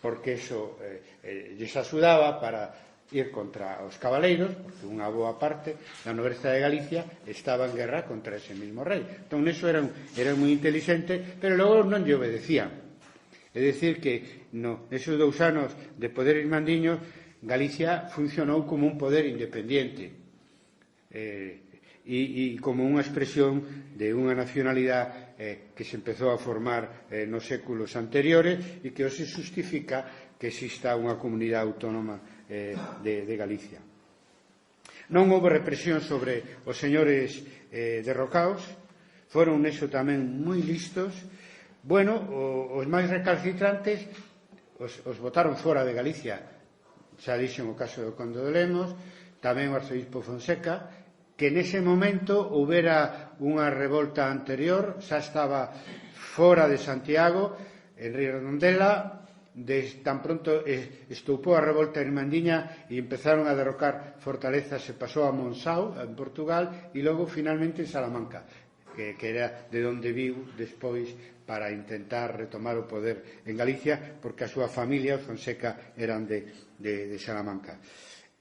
porque eso lles axudaba para ir contra os cabaleiros, porque unha boa parte da nobreza de Galicia estaba en guerra contra ese mismo rei. Entón, eso era moi inteligente, pero logo non lle obedecían. É dicir, que nesos 2 anos de poder irmandiño, Galicia funcionou como un poder independiente e como unha expresión de unha nacionalidade que se empezou a formar nos séculos anteriores e que hoxe justifica que exista unha comunidade autónoma de Galicia. Non houve represión sobre os señores derrocaos, foron neso tamén moi listos. Bueno, os máis recalcitrantes os botaron fora de Galicia. Xa dixen o caso do Conde de Lemos, tamén o arzobispo Fonseca, que nese momento houbera unha revolta anterior, xa estaba fora de Santiago, en Redondela, tan pronto estoupou a revolta irmandiña e empezaron a derrocar fortalezas, se pasou a Monsao, en Portugal, e logo finalmente en Salamanca, que era de onde viu despois para intentar retomar o poder en Galicia, porque a súa familia, os Fonseca, eran de Salamanca.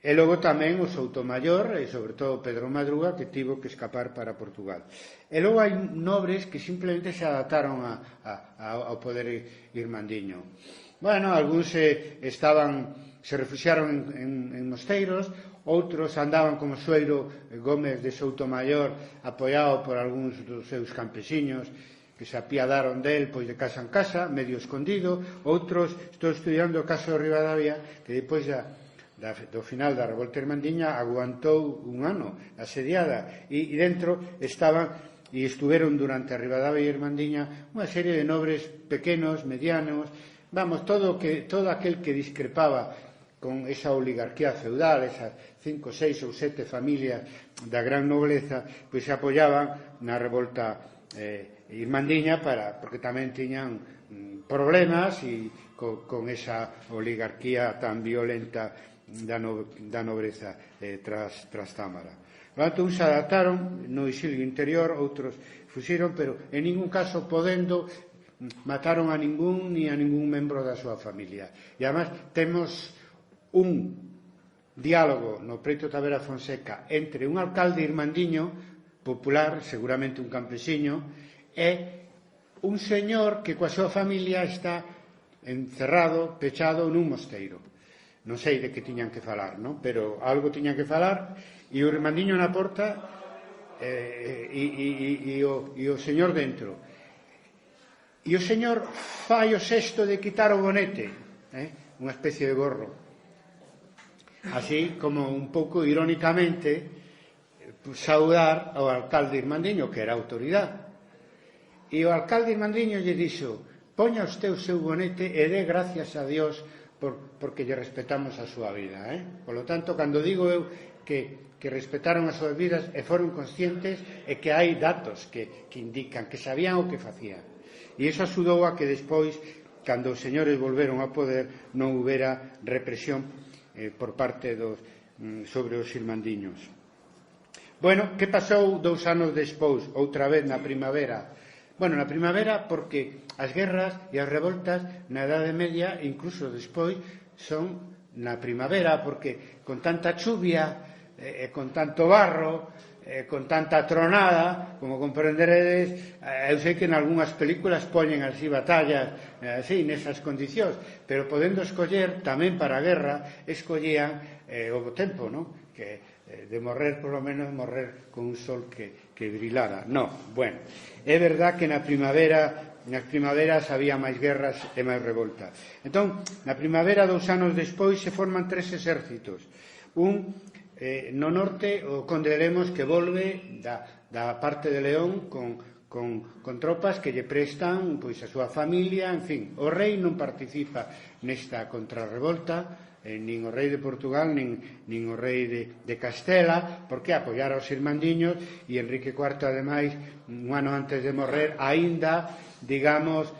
E logo tamén o Soutomaior, e sobre todo Pedro Madruga, que tivo que escapar para Portugal. E logo hai nobres que simplemente se adaptaron ao poder irmandiño. Bueno, algúns se refuxiaron en mosteiros, outros andaban como Sueiro Gómez de Soutomaior, apoiado por algúns dos seus campesiños que se apiadaron del, pois de casa en casa, medio escondido. Outros, estou estudiando o caso de Ribadavia, que depois do final da revolta irmandiña aguantou un ano asediada, e dentro estuveron durante a Ribadavia irmandiña unha serie de nobres pequenos, medianos, vamos, todo aquel que discrepaba con esa oligarquía feudal, esas 5, 6 ou 7 familias da gran nobleza, pois se apoiaban na revolta irmandiña porque tamén tiñan problemas e con esa oligarquía tan violenta da nobreza tras Támara. Uns se adaptaron no exilio interior, outros fuxiron, pero en ningún caso podendo mataron a ningún ni a ningún membro da súa familia. E además temos un diálogo no Preito Tavera Fonseca entre un alcalde irmandiño popular, seguramente un campesiño, e un señor que coa súa familia está encerrado, pechado nun mosteiro. Non sei de que tiñan que falar, non? Pero algo tiñan que falar, e o irmandiño na porta e o señor dentro. E o señor fai o xesto de quitar o bonete, unha especie de gorro. Así como un pouco irónicamente saudar ao alcalde irmandiño, que era a autoridade. E o alcalde Irmandiño lle dixo: poña usted o seu bonete e dé gracias a Dios porque lle respetamos a súa vida. Por lo tanto, cando digo eu que respetaron as súas vidas e foron conscientes, e que hai datos que indican que sabían o que facían. E iso axudou a que despois, cando os señores volveron ao poder, non houbera represión por parte sobre os irmandiños. Bueno, que pasou 2 anos despois, outra vez na primavera? Bueno, na primavera porque as guerras e as revoltas na Idade Media, incluso despois, son na primavera, porque con tanta chuvia, con tanto barro, con tanta tronada, como comprenderedes, eu sei que en algunhas películas poñen así batallas así, nesas condicións, pero podendo escoller tamén para a guerra, escollían o tempo, non? Que de morrer, por lo menos morrer con un sol que brilara. No, bueno, é verdad que nas primaveras había máis guerras e máis revoltas. Entón, na primavera, 2 anos despois, se forman 3 exércitos. Un no norte, o conde de Lemos, que volve da parte de León con tropas que lle prestan pois a súa familia, en fin. O rei non participa nesta contrarrevolta, nin o rei de Portugal nin o rei de Castela, porque apoiara os irmandiños, e Enrique IV, ademais, un ano antes de morrer, aínda, digamos,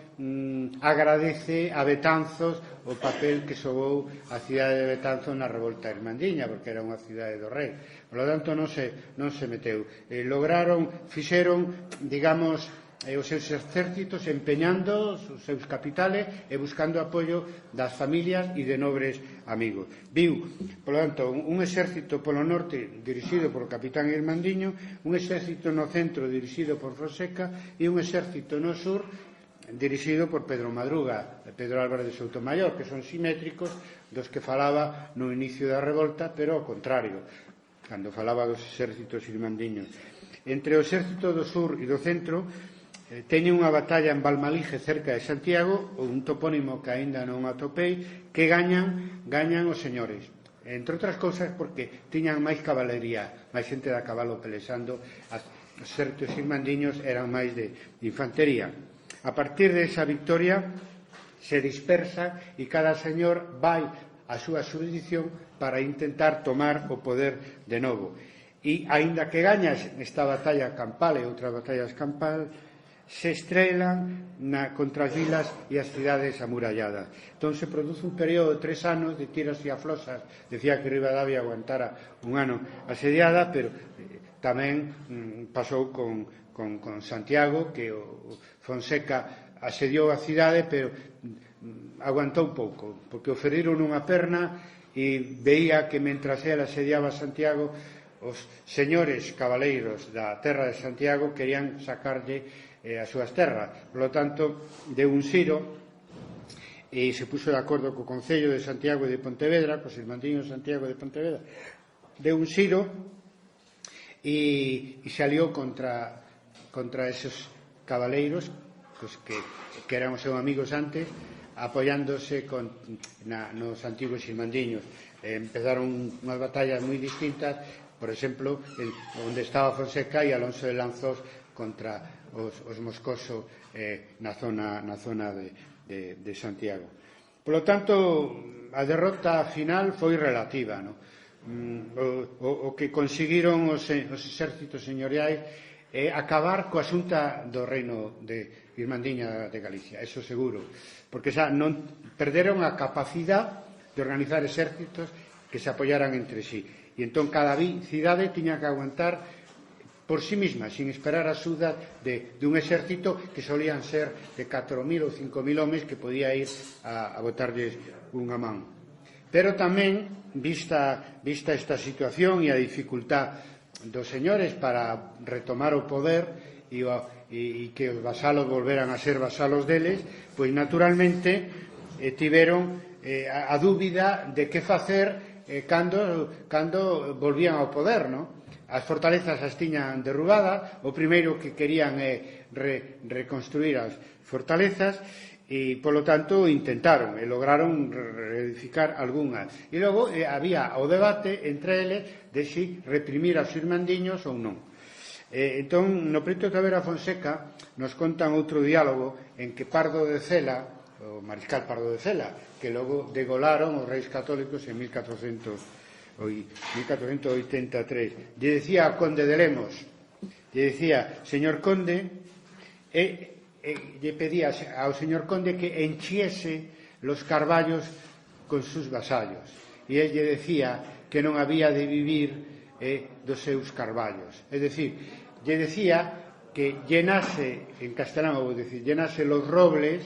agradece a Betanzos o papel que xogou a cidade de Betanzos na revolta irmandiña, porque era unha cidade do rei. Por lo tanto, non se meteu. Fixeron, digamos, os seus exércitos empeñando os seus capitales e buscando apoio das familias e de nobres amigos. Viu, por lo tanto, un exército polo norte dirixido polo capitán Irmandiño, un exército no centro dirixido por Fonseca e un exército no sur dirixido por Pedro Madruga e Pedro Álvarez de Soutomayor, que son simétricos dos que falaba no inicio da revolta, pero ao contrario, cando falaba dos exércitos irmandiños. Entre o exército do sur e do centro teñen unha batalla en Valmalige, cerca de Santiago, un topónimo que aínda non atopei, que gañan os señores. Entre outras cousas porque tiñan máis cabalería, máis xente de a cabalo pelexando. Os exércitos irmandiños eran máis de infantería. A partir desa victoria se dispersa e cada señor vai á súa xurisdición para intentar tomar o poder de novo. E, aínda que gañas nesta batalla campal e outras batallas campal, se estrelan contra as vilas e as cidades amuralladas. Entón se produce un período de 3 anos de tiros e aflosas. Decía que Ribadavia aguantara un ano asediada, pero tamén pasou con Santiago, que o Fonseca asediou a cidade, pero aguantou pouco, porque o feriron unha perna e veía que mentras ela asediaba Santiago, os señores cabaleiros da terra de Santiago querían sacarlle as súas terras. Por lo tanto, deu un xiro e se puxo de acordo co Concello de Santiago e de Pontevedra, cos irmandiños de Santiago e de Pontevedra, deu un xiro e se aliou contra esos cabaleiros que eran os seus amigos antes, apoiándose nos antigos irmandiños. Empezaron unhas batallas moi distintas, por exemplo, onde estaba Fonseca e Alonso de Lanzos contra os moscosos na zona de Santiago. Por lo tanto, a derrota final foi relativa, no? O que conseguiron os exércitos señoriais é acabar coa xunta do reino de Irmandiña de Galicia, eso seguro, porque xa non perderon a capacidade de organizar exércitos que se apoyaran entre sí, e entón cada cidade tiña que aguantar por sí mesma, sin esperar a axuda dun exército que solían ser de 4.000 ou 5.000 homes que podía ir a botarlles unha man. Pero tamén, vista esta situación e a dificultad dos señores para retomar o poder e que os vasalos volveran a ser vasalos deles, pois naturalmente tiveron a dúbida de que facer cando volvían ao poder, non? As fortalezas as tiñan derrubadas, o primeiro que querían é reconstruir as fortalezas e, polo tanto, intentaron e lograron reedificar algunhas. E logo había o debate entre eles de si reprimir aos irmandiños ou non. Entón, no Preto Tavera Fonseca nos contan outro diálogo en que Pardo de Cela, o mariscal Pardo de Cela, que logo degolaron os reis católicos en 1483, lle decía ao conde de Lemos, lle decía: señor conde, lle pedía ao señor conde que enchiese los carballos con sus vasallos, e el lle decía que non había de vivir dos seus carballos, é dicir, lle decía que llenase, en castelán vou dicir, llenase los robles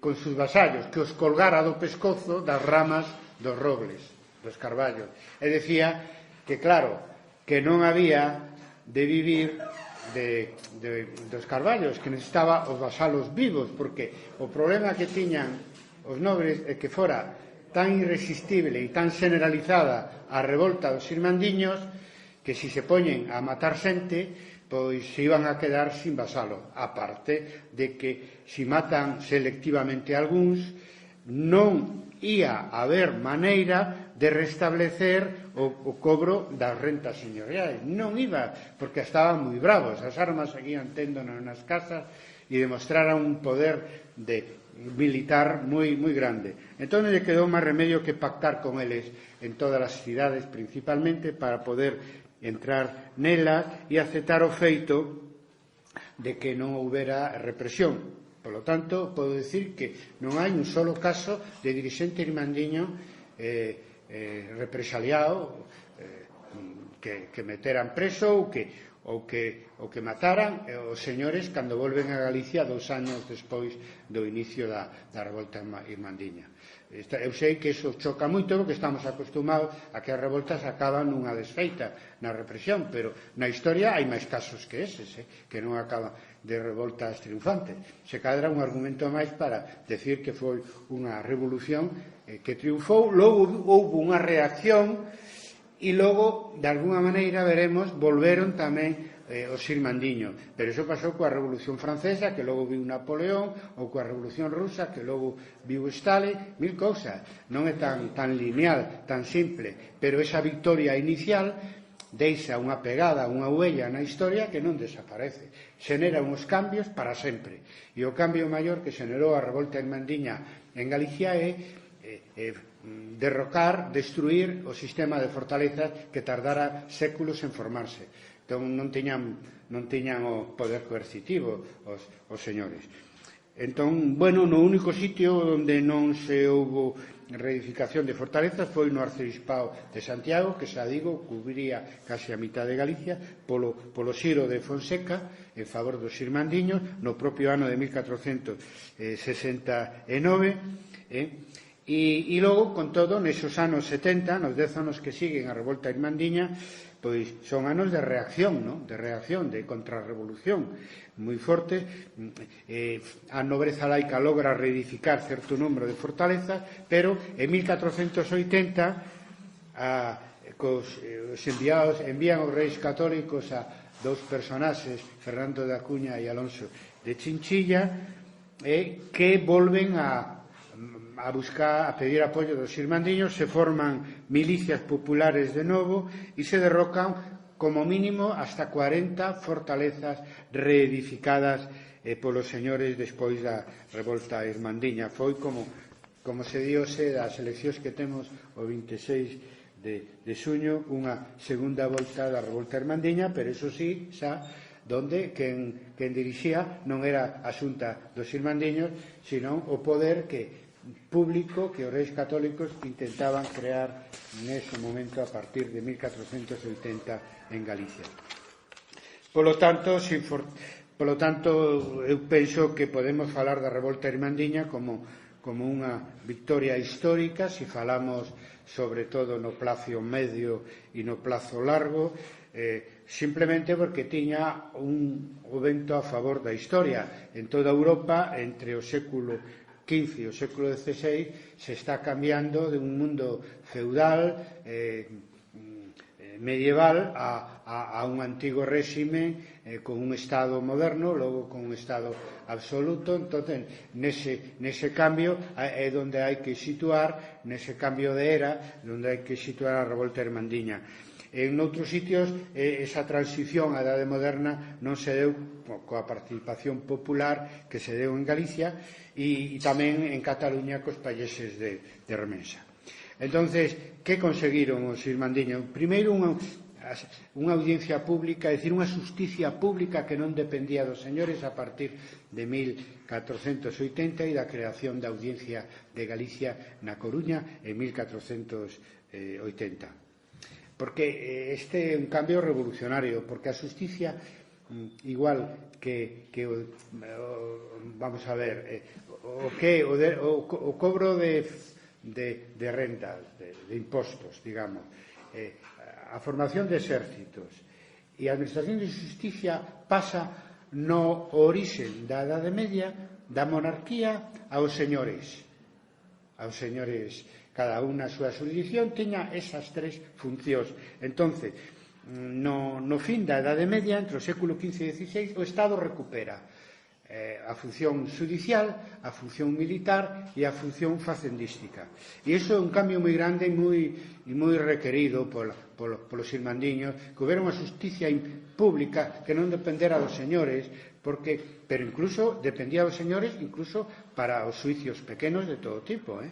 con sus vasallos, que os colgara do pescozo das ramas dos robles, dos carballos. E decía que, claro, que non había de vivir dos carballos, que necesitaba os vasalos vivos, porque o problema que tiñan os nobres é que fora tan irresistible e tan generalizada a revolta dos irmandiños que se poñen a matar xente, pois se iban a quedar sin vasalo, aparte de que se matan selectivamente algúns, non ia haber maneira de restablecer o cobro das rentas señoriais, non iba, porque estaban moi bravos, as armas seguían téndonos nas casas e demostraran un poder militar moi grande. Entón lle quedou máis remedio que pactar con eles en todas as cidades, principalmente, para poder entrar nelas e aceptar o feito de que non houbera represión. Por lo tanto, podo dicir que non hai un solo caso de dirixente irmandiño represaliado que meteran preso ou que mataran os señores cando volven a Galicia 2 anos despois do inicio da revolta irmandiña. Eu sei que iso choca moito porque estamos acostumados a que as revoltas acaban nunha desfeita, na represión, pero na historia hai máis casos que eses, que non acaban de revoltas triunfantes. Se cadra un argumento máis para decir que foi unha revolución que triunfou, logo houve unha reacción e logo, de alguna maneira, veremos, volveron tamén os irmandiños, pero iso pasou coa Revolución Francesa, que logo viu Napoleón, ou coa Revolución Rusa, que logo viu Stalin, mil cousas. Non é tan lineal, tan simple, pero esa victoria inicial deixa unha pegada, unha huella na historia que non desaparece, xenera uns cambios para sempre, e o cambio maior que xenerou a revolta irmandiña en Galicia é derrocar, destruir o sistema de fortalezas que tardara séculos en formarse. Entón non tiñan o poder coercitivo os señores. Entón, bueno, no único sitio onde non se houbo reedificación de fortalezas foi no arcedispado de Santiago, que xa digo, cubría case a mitad de Galicia, polo xiro de Fonseca en favor dos irmandiños no propio ano de 1469, e logo, con todo, nesos anos 70, nos 10 anos que siguen a revolta irmandiña, pois son anos de reacción, non? De reacción, de contrarrevolución moi forte. A nobreza laica logra reedificar certo número de fortalezas, pero en 1480 os envían os reis católicos a dous personaxes, Fernando de Acuña e Alonso de Chinchilla, que volven a pedir apoio dos irmandiños, se forman milicias populares de novo e se derrocan como mínimo hasta 40 fortalezas reedificadas polos señores despois da revolta irmandiña. Foi como se diose das eleccións que temos o 26 de xuño, unha segunda volta da revolta irmandiña, pero iso sí, xa donde quen dirixía non era a xunta dos irmandiños, sino o poder público que os reis católicos intentaban crear nese momento a partir de 1480 en Galicia. Polo tanto, eu penso que podemos falar da revolta irmandiña como unha victoria histórica, se falamos sobre todo no plazo medio e no plazo largo, simplemente porque tiña o vento a favor da historia. En toda Europa, entre o século XV e o século XVI, se está cambiando de un mundo feudal, medieval, a un antigo réxime con un Estado moderno, logo con un Estado absoluto. Entón, nese cambio é onde hai que situar, nese cambio de era, onde hai que situar a revolta irmandiña. En outros sitios, esa transición á Idade Moderna non se deu coa participación popular que se deu en Galicia e tamén en Cataluña cos países de Remensa. Entonces, que conseguiron os irmandiños? Primeiro, unha audiencia pública, é dicir, unha xusticia pública que non dependía dos señores a partir de 1480 e da creación da Audiencia de Galicia na Coruña en 1480. Porque este é un cambio revolucionario, porque a xusticia, igual que vamos a ver, o cobro de rentas, de impostos, digamos, a formación de exércitos e a administración de justicia pasa no orixe da Idade Media, da monarquía aos señores. Cada unha a súa xurisdicción tiña esas tres funcións. Entonces, no fin da Idade Media, entre o século XV e XVI, o Estado recupera a función judicial, a función militar e a función facendística. E iso é un cambio moi grande e moi requerido polos irmandiños, que houbera unha justicia pública que non dependera dos señores, pero incluso dependía dos señores incluso para os xuicios pequenos de todo tipo,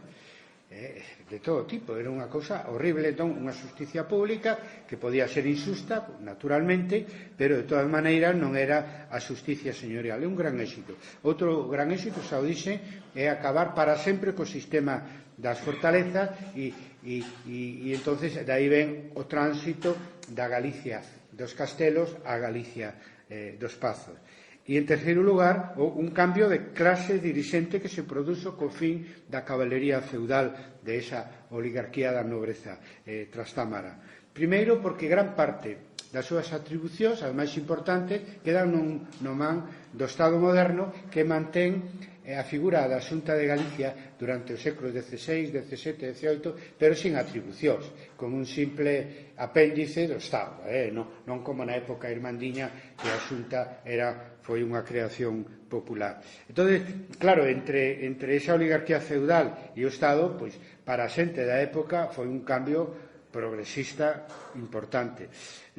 de todo tipo, era unha cousa horrible. Entón, unha xusticia pública que podía ser injusta, naturalmente, pero de todas maneiras non era a xusticia señorial. É un gran éxito. Outro gran éxito, xa o dixe, é acabar para sempre co sistema das fortalezas e entonces dai ven o tránsito da Galicia dos castelos á Galicia dos pazos. E, en terceiro lugar, un cambio de clase dirixente que se produzo co fin da cabalería feudal de esa oligarquía da nobreza trastámara. Primeiro, porque gran parte das súas atribucións, as máis importantes, quedan no man do Estado moderno, que mantén a figura da Xunta de Galicia durante os séculos XVI, XVII e XVIII, pero sin atribucións, como un simple apéndice do Estado, non como na época irmandiña, que a Xunta foi unha creación popular. Entón, claro, entre esa oligarquía feudal e o Estado, pois, para a xente da época foi un cambio progresista importante.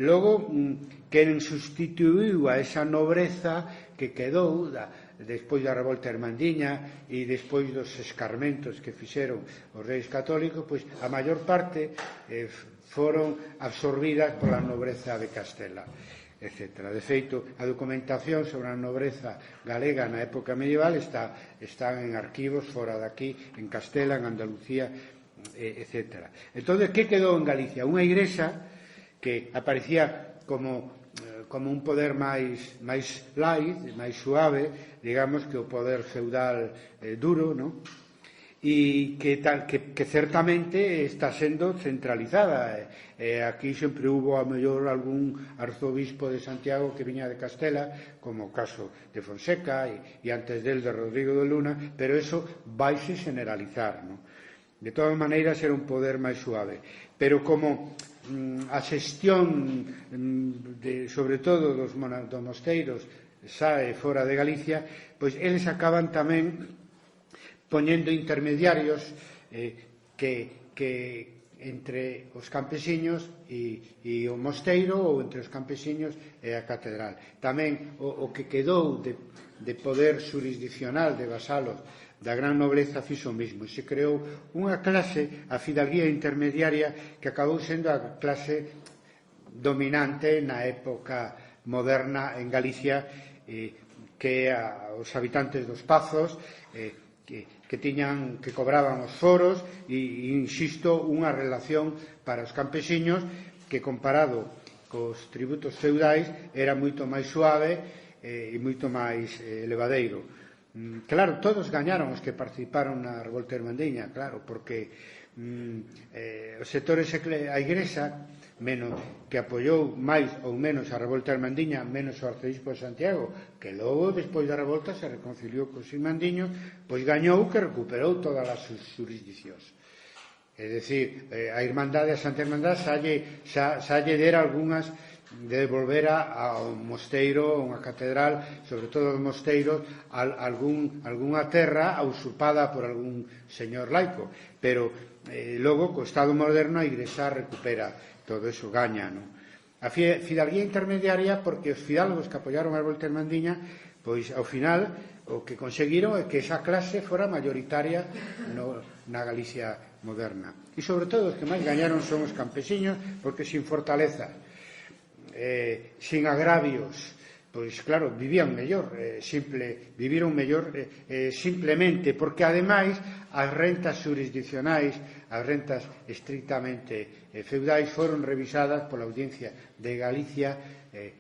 Logo, quen sustituiu a esa nobreza que quedou despois da revolta irmandiña e despois dos escarmentos que fixeron os reis católicos, pois a maior parte foron absorbidas pola nobreza de Castela, etc. De feito, a documentación sobre a nobreza galega na época medieval está en arquivos fora daqui, en Castela, en Andalucía, etc. Entón, que quedou en Galicia? Unha igrexa que aparecía como un poder máis light, máis suave, digamos, que o poder feudal duro, non? E que certamente está sendo centralizada. Aquí sempre hubo a mellor algún arzobispo de Santiago que viña de Castela, como o caso de Fonseca e antes del de Rodrigo de Luna, pero eso vaise generalizar, non? De todas maneiras era un poder máis suave, pero como a xestión sobre todo dos mosteiros sae fora de Galicia, pois eles acaban tamén poñendo intermediarios que entre os campesiños e o mosteiro, ou entre os campesiños e a catedral. Tamén o que quedou de poder jurisdiccional de vasalos da gran nobleza fixo o mismo. Se creou unha clase, a fidalguía intermediaria, que acabou sendo a clase dominante na época moderna en Galicia, que os habitantes dos pazos, que cobraban os foros e, insisto, unha relación para os campesiños que, comparado cos tributos feudais, era moito máis suave e moito máis elevadeiro. Claro, todos gañaron os que participaron na revolta irmandiña, claro, porque os sectores, a Igrexa, menos que apoiou máis ou menos a revolta irmandiña, menos o arcebispo de Santiago, que logo, despois da revolta, se reconciliou cos irmandiños, pois gañou que recuperou todas as jurisdiccións. É dicir, a Irmandade, a Santa Irmandade, xa lle dera algunhas de devolver ao mosteiro, unha catedral, sobre todo os mosteiros, algunha terra usurpada por algún señor laico, pero logo co Estado moderno a Igrexa recupera todo eso, gaña, non? A fidalguía intermediaria, porque os fidalgos que apoyaron a Revolta Irmandiña, pois ao final o que conseguiron é que esa clase fora mayoritaria na Galicia moderna. E sobre todo os que máis gañaron son os campesiños, porque sin fortaleza, sin agravios, pois claro, vivían mellor, viviron mellor simplemente porque ademais as rentas jurisdiccionais, as rentas estrictamente feudais foron revisadas pola Audiencia de Galicia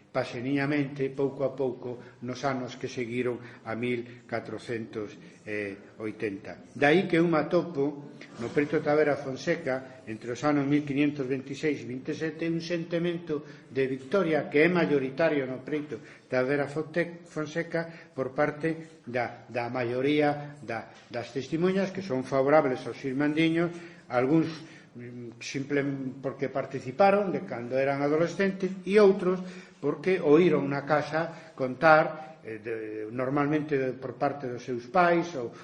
paseniñamente, pouco a pouco, nos anos que seguiron a 1480. Daí que un atopo no preto Tavera Fonseca entre os anos 1526 e 27 un sentimento de victoria que é mayoritario no preto Tavera Fonseca por parte da maioría das testemunhas que son favorables aos irmandiños, algúns simplemente porque participaron de cando eran adolescentes e outros porque oíron na casa contar normalmente por parte dos seus pais ou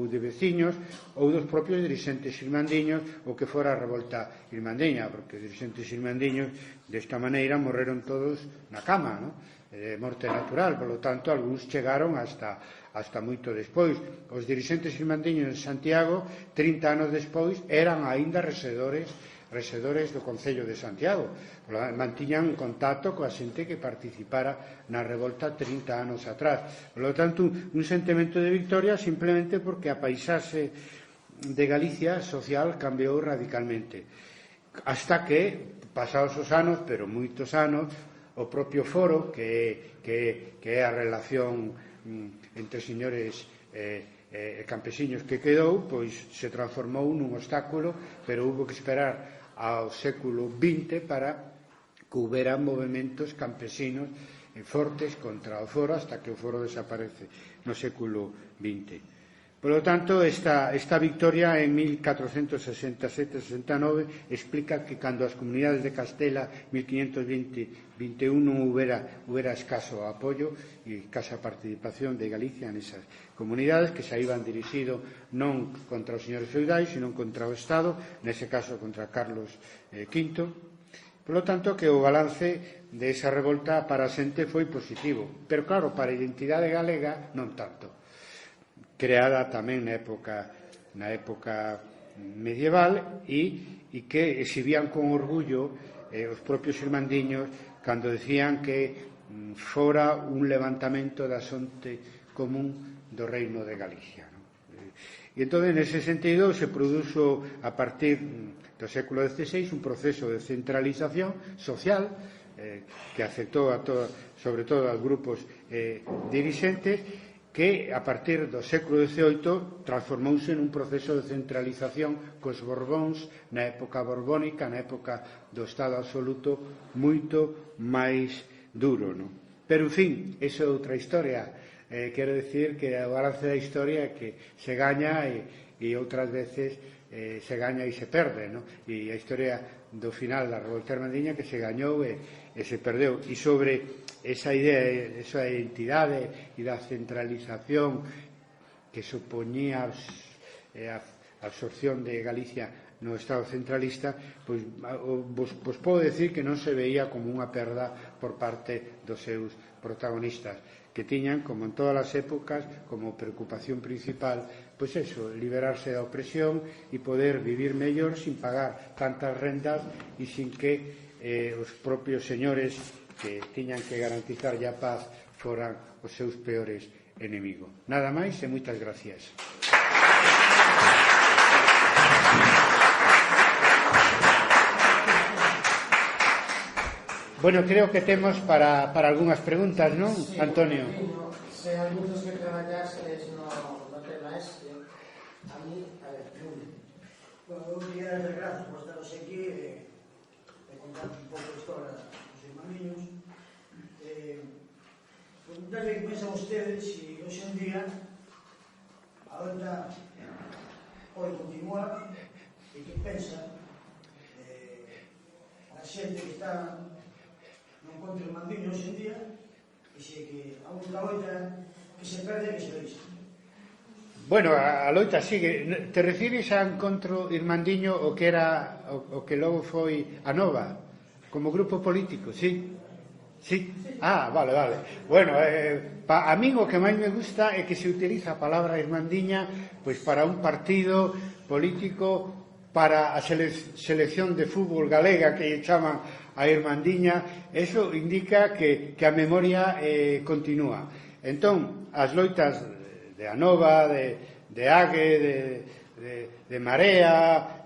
de veciños ou dos propios dirixentes irmandiños o que fora a revolta irmandiña, porque os dirixentes irmandiños desta maneira morreron todos na cama, non? Morte natural, polo tanto algúns chegaron hasta moito despois. Os dirixentes irmandiños en Santiago 30 anos despois eran aínda resedores do Concello de Santiago, mantiñan contacto coa xente que participara na revolta 30 anos atrás. Polo tanto, un sentimento de victoria simplemente porque a paisaxe de Galicia social cambiou radicalmente, hasta que, pasados os anos, pero moitos anos, o propio foro, que é a relación entre señores e campesiños que quedou, pois se transformou nun obstáculo, pero hubo que esperar ao século XX para que houbera movementos campesinos fortes contra o foro, hasta que o foro desaparece no século XX. Por lo tanto, esta victoria en 1467-69 explica que cando as comunidades de Castela 1520-21 non houbera escaso apoio e escasa participación de Galicia nesas comunidades que se iban dirixido non contra os señores feudais, sino contra o Estado, nese caso contra Carlos V. Por lo tanto, que o balance de esa revolta para a xente foi positivo, pero claro, para a identidade galega non tanto. Creada tamén na época medieval e que exhibían con orgullo os propios irmandiños cando decían que fora un levantamento da xente común do reino de Galicia, non? E entón, nese sentido, se produzo a partir do século XVI un proceso de centralización social que afectou sobre todo aos grupos dirixentes, que a partir do século XVIII transformouse nun proceso de centralización cos Borbóns na época borbónica, na época do Estado absoluto, moito máis duro, non? Pero, en fin, esa é outra historia. Quero dicir que o balance da historia é que se gaña e outras veces se gaña e se perde, non? E a historia do final da revolta irmandiña que se gañou e se perdeu. E sobre esa idea, esa identidade e da centralización que supoñía a absorción de Galicia no Estado centralista, pois vos podo decir que non se veía como unha perda por parte dos seus protagonistas, que tiñan, como en todas as épocas, como preocupación principal, pois eso, liberarse da opresión e poder vivir mellor sin pagar tantas rendas e sin que os propios señores que tiñan que garantizar a paz foran os seus peores enemigos. Nada máis e moitas gracias. Bueno, creo que temos para algunhas preguntas, non, Antonio? Se algúns que traballases no tema este, a mí, a ver, eu queria dar grazas por estaros aquí e contar un pouco a historia dos irmaniños. Preguntarle que pensan ustedes se hoxe en día a onda pode continuar e que pensan a xente que está non contra o Irmandiño hoxe en día, e se que a única loita que se perde é que se deixa. Bueno, a loita sigue. Te refires a Encontro Irmandiño o que era o que logo foi a Nova como grupo político, sí? Sí. Ah, vale. Bueno, a min o que máis me gusta é que se utiliza a palabra Irmandiña pois para un partido político, para a selección de fútbol galega que chaman a Irmandiña. Eso indica que a memoria continúa. Entón, as loitas de Anova, de Ague, de Marea,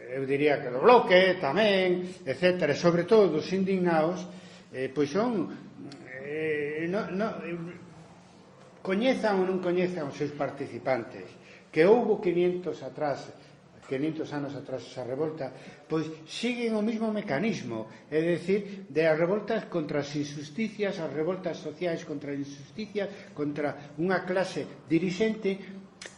eu diría que do Bloque tamén, etc. Sobre todo dos indignados, pois son coñezan ou non coñezan os seus participantes, que houbo 500 anos atrás esa revolta, pois siguen o mesmo mecanismo, é dicir, de as revoltas contra as injusticias, as revoltas sociais contra as injusticias, contra unha clase dirixente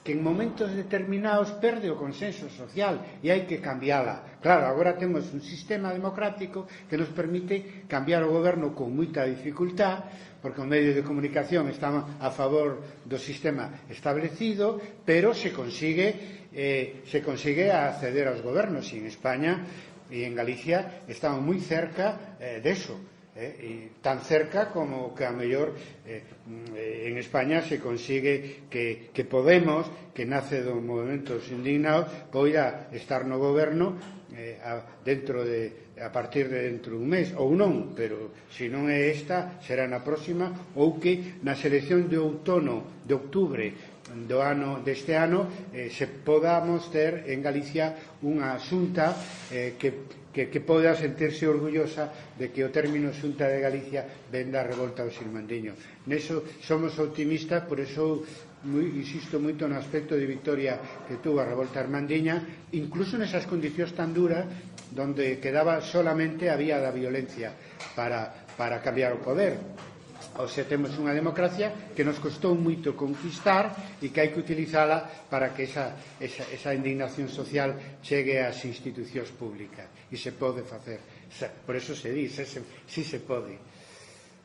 que en momentos determinados perde o consenso social e hai que cambiala. Claro, agora temos un sistema democrático que nos permite cambiar o goberno con moita dificultad, porque os medios de comunicación están a favor do sistema establecido, pero se consigue acceder aos gobernos, e en España e en Galicia estamos moi cerca deso. Y tan cerca como que a mellor en España se consigue que Podemos, que nace dos movementos indignados, poida estar no goberno a partir de dentro dun mes, ou non, pero se non é esta, será na próxima, ou que na selección de outono de outubro deste ano se podamos ter en Galicia unha xunta que poda sentirse orgullosa de que o término Xunta de Galicia ven da revolta dos irmandiños. Neso somos optimistas, por eso insisto moito no aspecto de victoria que tuvo a revolta irmandiña, incluso nesas condicións tan duras donde quedaba solamente a vía da violencia para cambiar o poder. O sea, temos unha democracia que nos costou moito conquistar e que hai que utilizala para que esa indignación social chegue ás institucións públicas, e se pode facer. Por eso se dice, si se pode.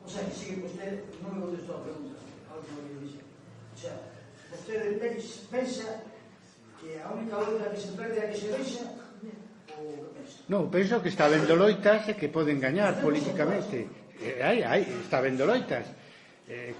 O sea, que sigue vostede, non me contestou a pregunta, algo que me dixe. O sea, vostede pensa que a única loita que se perde é a que se deixa, ou que pensa? Non, penso que está vendo loitas e que poden gañar políticamente. Está vendo loitas,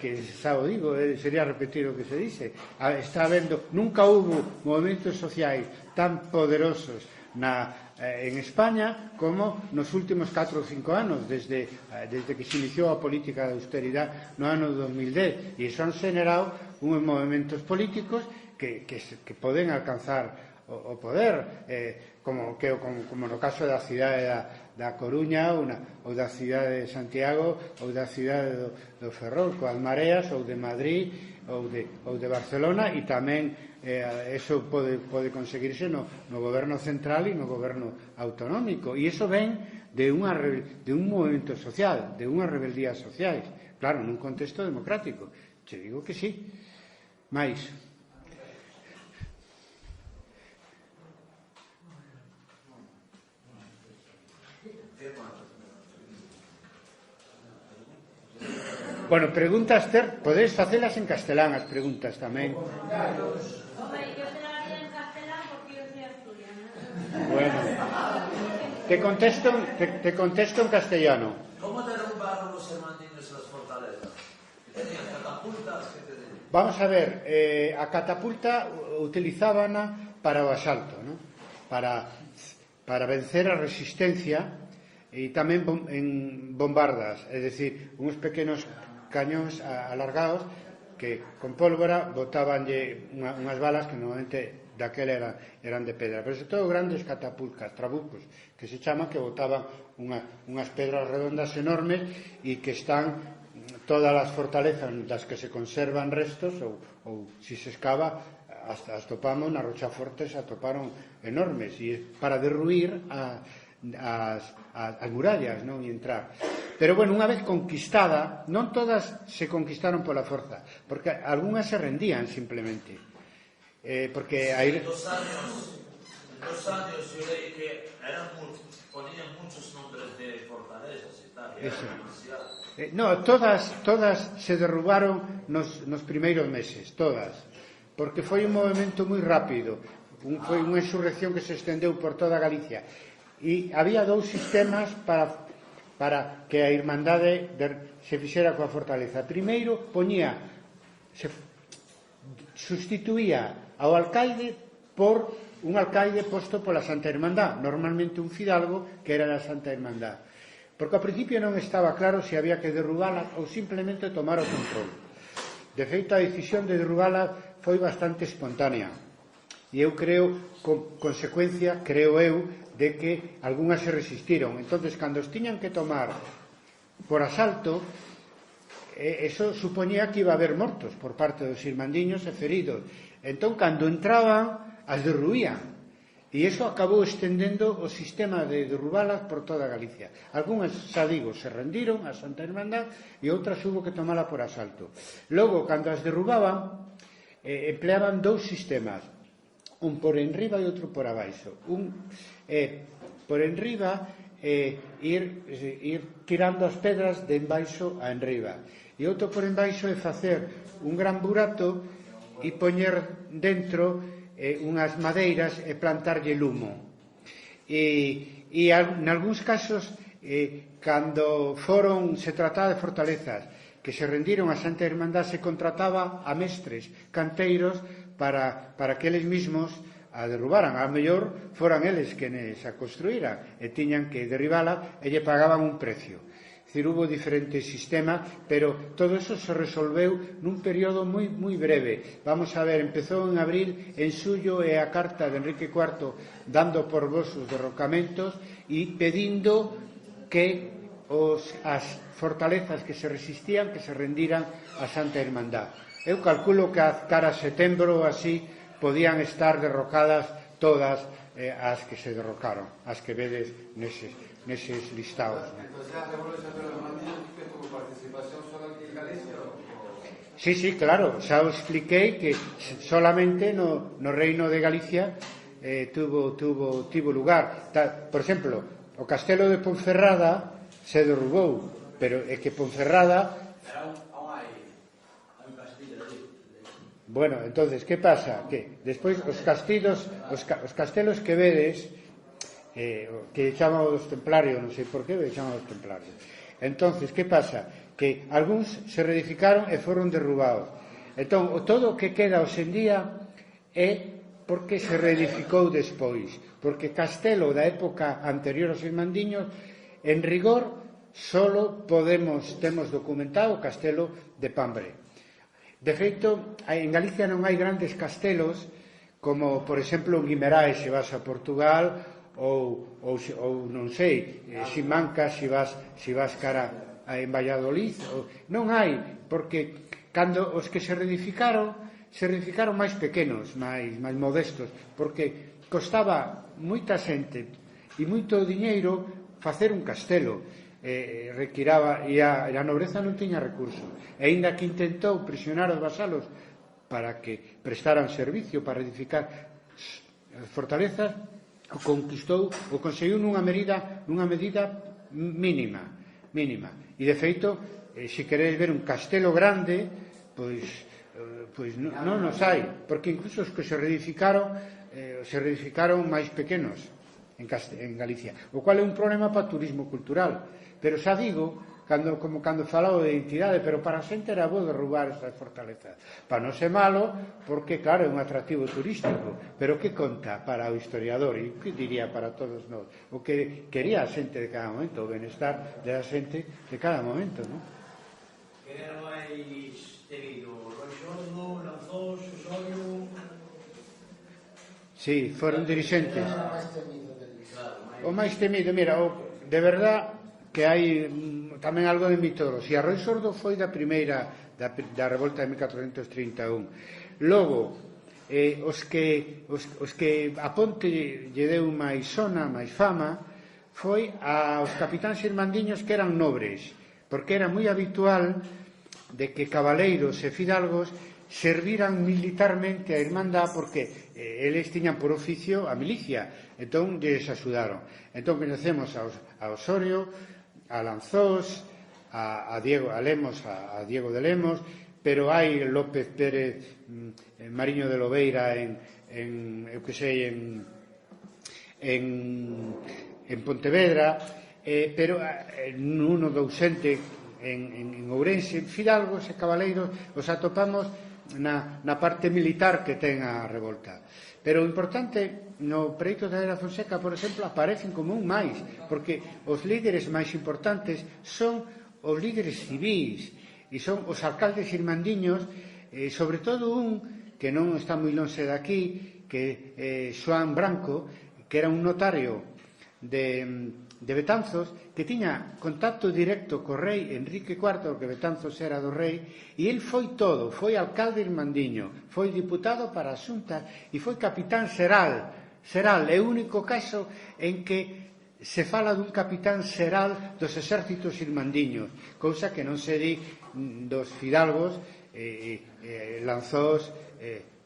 que xa o digo, sería repetir o que se dice. Está vendo, nunca hubo movimentos sociais tan poderosos en España como nos últimos 4 ou 5 anos, desde que se iniciou a política de austeridade no ano 2010, e iso han generado uns movimentos políticos que poden alcanzar o poder, como no caso da cidade da Coruña ou da cidade de Santiago ou da cidade do Ferrol, coas Mareas, ou de Madrid ou de Barcelona, e tamén eso pode conseguirse no goberno central e no goberno autonómico, e iso ven de un movimento social, de unha rebeldía sociais, claro, nun contexto democrático. Che digo que sí. Mais bueno, preguntas, podedes facelas en castelán, as preguntas tamén. Home, yo te la haría en castelán porque yo soy asturiana. Bueno, te contesto en castellano. ¿Cómo derrumbaron los irmandiños las fortalezas? ¿Tenían catapultas? ¿Qué tenían? Vamos a ver, a catapulta utilizábana para o asalto, ¿no? Para vencer a resistencia, e tamén en bombardas, é dicir, uns pequenos cañóns alargados que con pólvora botabanlle unhas balas que normalmente daquela eran de pedra, pero sobre todo grandes catapultas, trabucos, que se chaman, que botaban unhas pedras redondas enormes e que están todas as fortalezas das que se conservan restos ou se se escava, hasta as topamos na Rochaforte, se atoparon enormes, e para derruir as murallas, non, e entrar. Pero bueno, unha vez conquistada, non todas se conquistaron pola forza, porque algunhas se rendían simplemente, porque aí Dos años yo leí que ponían muchos nombres de fortalezas y tal. Eso. No, todas se derrubaron nos primeiros meses, todas, porque foi un movimento moi rápido, foi unha insurrección que se estendeu por toda Galicia, e había dous sistemas para que a Irmandade se fixera coa fortaleza. Primeiro, sustituía ao alcaide por un alcaide posto pola Santa Irmandad, normalmente un fidalgo que era da Santa Irmandad, porque ao principio non estaba claro se había que derrubala ou simplemente tomar o control. De feito, a decisión de derrubala foi bastante espontánea, e eu creo, consecuencia, creo eu, de que algunhas se resistiron. Entonces, cando os tiñan que tomar por asalto, eso supoñía que iba a haber mortos por parte dos irmandiños e feridos. Entón, cando entraban, as derruían. E iso acabou estendendo o sistema de derrubalas por toda Galicia. Algúnas, xa digo, se rendiron a Santa Irmandad e outras hubo que tomala por asalto. Logo, cando as derrubaban, empleaban dous sistemas, un por enriba e outro por abaixo. Un por enriba ir tirando as pedras de enbaixo a enriba, e outro por enbaixo é facer un gran burato e poñer dentro unhas madeiras e plantarlle lumo. E en algúns casos, cando se trataba de fortalezas que se rendiron a Santa Irmandad, se contrataba a mestres, canteiros, para que eles mismos a derrubaran. A mellor foran eles quenes a construíran e tiñan que derribala e lle pagaban un precio. É dicir, hubo diferentes sistemas, pero todo eso se resolveu nun período moi breve. Vamos a ver, empezou en abril, en xullo é a carta de Enrique IV dando por vos os derrocamentos e pedindo que as fortalezas que se resistían, que se rendiran a Santa Irmandad. Eu calculo que a cara a setembro así podían estar derrocadas todas as que se derrocaron, as que vedes neses listados. Sí, claro, xa os expliquei que solamente no Reino de Galicia tivo lugar. Por exemplo, o castelo de Ponferrada se derrubou, pero é que Ponferrada... Bueno, entonces, que pasa? Que despois os castelos que vedes, que chaman os templarios, non sei por que chaman os templarios. Entonces, que pasa? Que algúns se reedificaron e foron derrubados. Entón, todo o que queda hoxe en día é porque se reedificou despois. Porque castelo da época anterior aos irmandiños, en rigor, solo temos documentado o castelo de Pambre. De feito, en Galicia non hai grandes castelos como, por exemplo, en Guimaraes se vas a Portugal ou non sei, Simancas se vas cara en Valladolid. Non hai, porque cando os que se reedificaron máis pequenos, máis modestos, porque costaba moita xente e moito diñeiro facer un castelo. Requiraba, e a nobreza non tiña recurso, e aínda que intentou presionar os vasalos para que prestaran servicio para edificar fortalezas, o conseguiu nunha medida mínima, e de feito, se queredes ver un castelo grande, pois non nos hai, porque incluso os que se reedificaron máis pequenos en Galicia, o cual é un problema para o turismo cultural. Pero xa digo, cando falaba de identidade, pero para a xente era bo derrubar esas fortalezas. Para non ser malo, porque, claro, é un atractivo turístico, pero que conta para o historiador, e que diría para todos nós, o que quería a xente de cada momento, o benestar da xente de cada momento, non? Que era máis temido? Roixordo, Lanzós, Osorio... Sí, foron dirixentes. O máis temido, mira, de verdad que hai tamén algo de mitoloxía. Roixordo foi da primeira da revolta de 1431. Logo, os que a Ponte lle deu máis sona, máis fama, foi aos capitáns irmandiños que eran nobres, porque era moi habitual de que cabaleiros e fidalgos serviran militarmente a Irmandad, porque eles tiñan por oficio a milicia, entón lles axudaron. Entón conhecemos a Osorio, a Lanzós, a Diego de Lemos, pero hai López Pérez, Mariño de Lobeira eu que sei, en Pontevedra, pero nuno do ausente en Ourense. Fidalgos e cabaleiros os atopamos na parte militar que ten a revolta. Pero o importante, no proxecto de Adela Fonseca, por exemplo, aparecen como un máis, porque os líderes máis importantes son os líderes civis, e son os alcaldes irmandiños, sobre todo un que non está moi lonxe daqui, que é Xoán Branco, que era un notario de Betanzos, que tiña contacto directo co rei Enrique IV, que Betanzos era do rei, e el foi todo, foi alcalde irmandiño, foi diputado para a Xunta e foi capitán xeral. É o único caso en que se fala dun capitán xeral dos exércitos irmandiños, cousa que non se di dos fidalgos, Lanzós,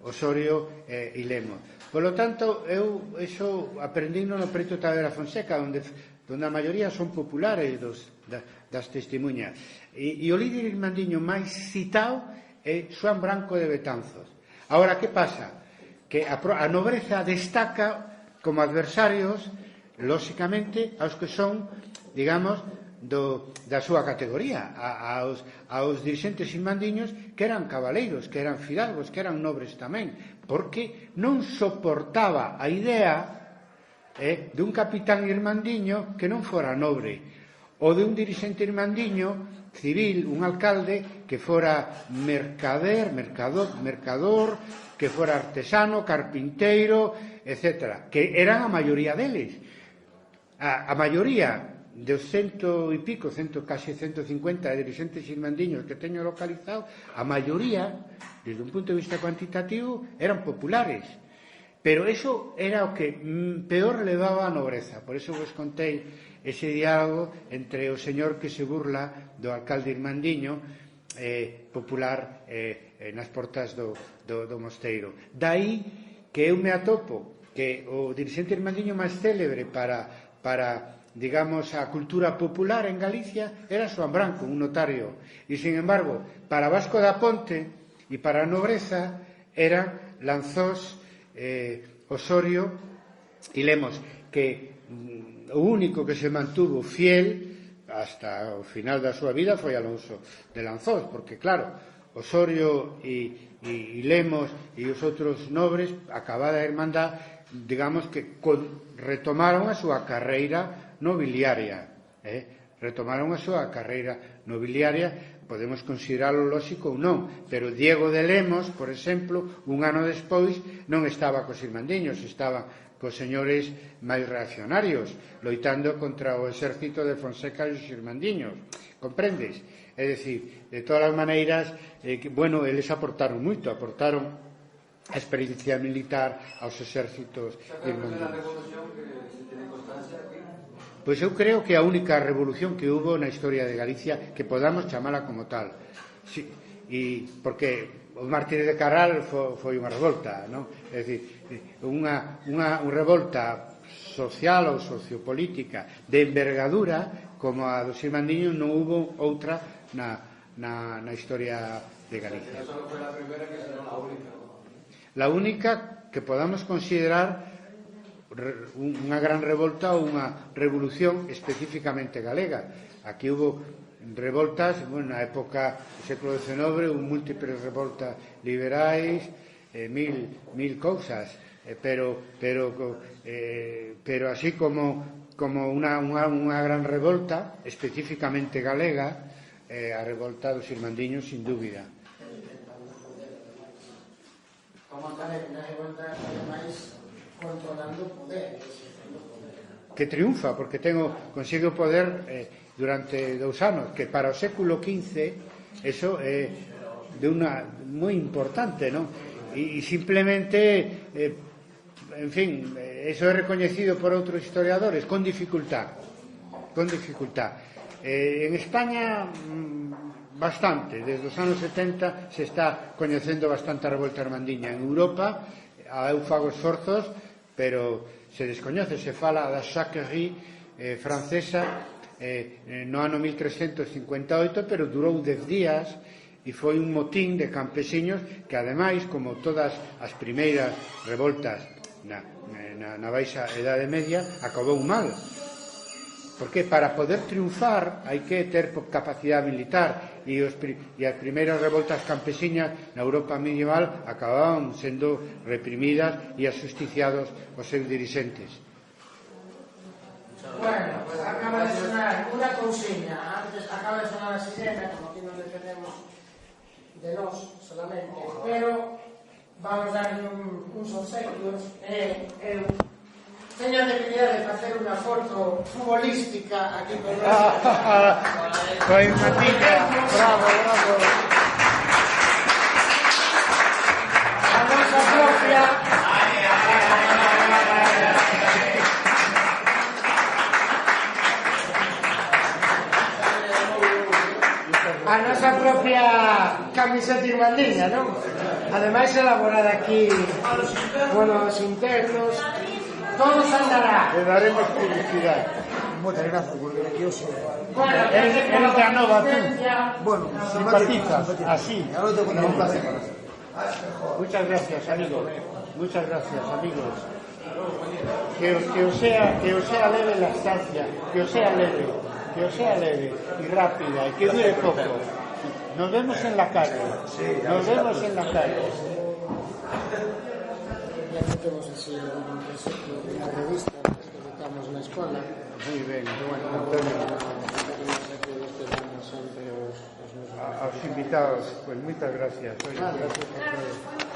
Osorio e Lemos. Por lo tanto, eu iso aprendino no preto de Adela Fonseca, onde a maioría son populares das testemunhas. E o líder irmandiño máis citado é Xoán Branco de Betanzos. Agora, que pasa? Que a nobreza destaca como adversarios, lóxicamente, aos que son, digamos, da súa categoría, aos dirixentes irmandiños que eran cabaleiros, que eran fidalgos, que eran nobres tamén, porque non soportaba a idea dun capitán irmandiño que non fora nobre, ou de un dirixente irmandiño civil, un alcalde que fora mercador, que fora artesano, carpinteiro, etc., que eran a maioría deles. A maioría dos cento e pico, casi 150 dirixentes irmandiños que teño localizado, a maioría, desde un punto de vista cuantitativo, eran populares. Pero eso era o que peor levaba a nobreza. Por eso vos contei ese diálogo entre o señor que se burla do alcalde irmandiño popular nas portas do mosteiro. Daí que eu me atopo que o dirixente irmandiño máis célebre para digamos, a cultura popular en Galicia era Xoán Branco, un notario. E, sin embargo, para Vasco da Ponte e para a nobreza eran Lanzós, Osorio e Lemos, que o único que se mantuvo fiel hasta o final da súa vida foi Alonso de Lanzós, porque, claro, Osorio e Lemos e os outros nobres, acabada a hermandad, digamos que retomaron a súa carreira nobiliaria. Retomaron a súa carreira nobiliaria, podemos consideralo lóxico ou non, pero Diego de Lemos, por exemplo, un ano despois non estaba cos irmandiños, estaba cos señores máis reaccionarios, loitando contra o exército de Fonseca e os irmandiños. Comprendes? É dicir, de todas as maneiras, eles aportaron moito, aportaron a experiencia militar aos exércitos irmandiños. Pois eu creo que a única revolución que hubo na historia de Galicia, que podamos chamala como tal. Sí, porque os mártires de Carral foi unha revolta, non? É dicir, unha revolta social ou sociopolítica de envergadura como a dos irmandiños non hubo outra na historia de Galicia. Esa non foi a primeira, que será a única. La única que podamos considerar unha gran revolta ou unha revolución especificamente galega. Aquí hubo revoltas, na época do século XIX, múltiples revoltas liberais, mil cousas, pero así como unha gran revolta especificamente galega, a revolta dos irmandiños, sin dúbida. Como tal, na revolta, ademais, controlando o poder. Que triunfa, porque consigue o poder durante 2 anos, que para o século XV eso é moi importante, non? E simplemente, en fin, eso é recoñecido por outros historiadores con dificultad. En España bastante, desde os anos 70 se está coñecendo bastante a revolta irmandiña. En Europa eu fago esforzos, pero se descoñece, se fala da Jacquerie francesa, no ano 1358, pero durou 10 días e foi un motín de campesiños que, ademais, como todas as primeiras revoltas na baixa Edade Media, acabou mal. Porque para poder triunfar hai que ter capacidade militar e as primeiras revoltas campesiñas na Europa medieval acababan sendo reprimidas e asusticiados os seus dirixentes. Bueno, pues acaba de sonar una consigna. Antes acaba de sonar la sirena, como aquí nos dependemos de nos solamente, pero vamos a darle uns obsequios. Teño a debilidade de facer unha foto futbolística aquí con nós. Foi unha tiña, bravo, bravo. A nosa propia camiseta irmandiña, non? Ademais elaborada aquí, bueno, os internos. Todos andará. Le daremos publicidade. Moitas grazas, porque aquí eu sei. Bueno, Eres de Anova, tú. Bueno, Simpatizas, así. Ahora tengo un placer. Muchas gracias, amigos. Muchas gracias, amigos. Que os sea leve la estancia, que os sea leve y rápida y que dure poco. Nos vemos en la calle. Nos vemos en la calle. Ya metemos así un concepto de la revista que metamos na escola. Muy bien, bueno, Antonio. A los invitados, pues muchas gracias. Oye, gracias por todo.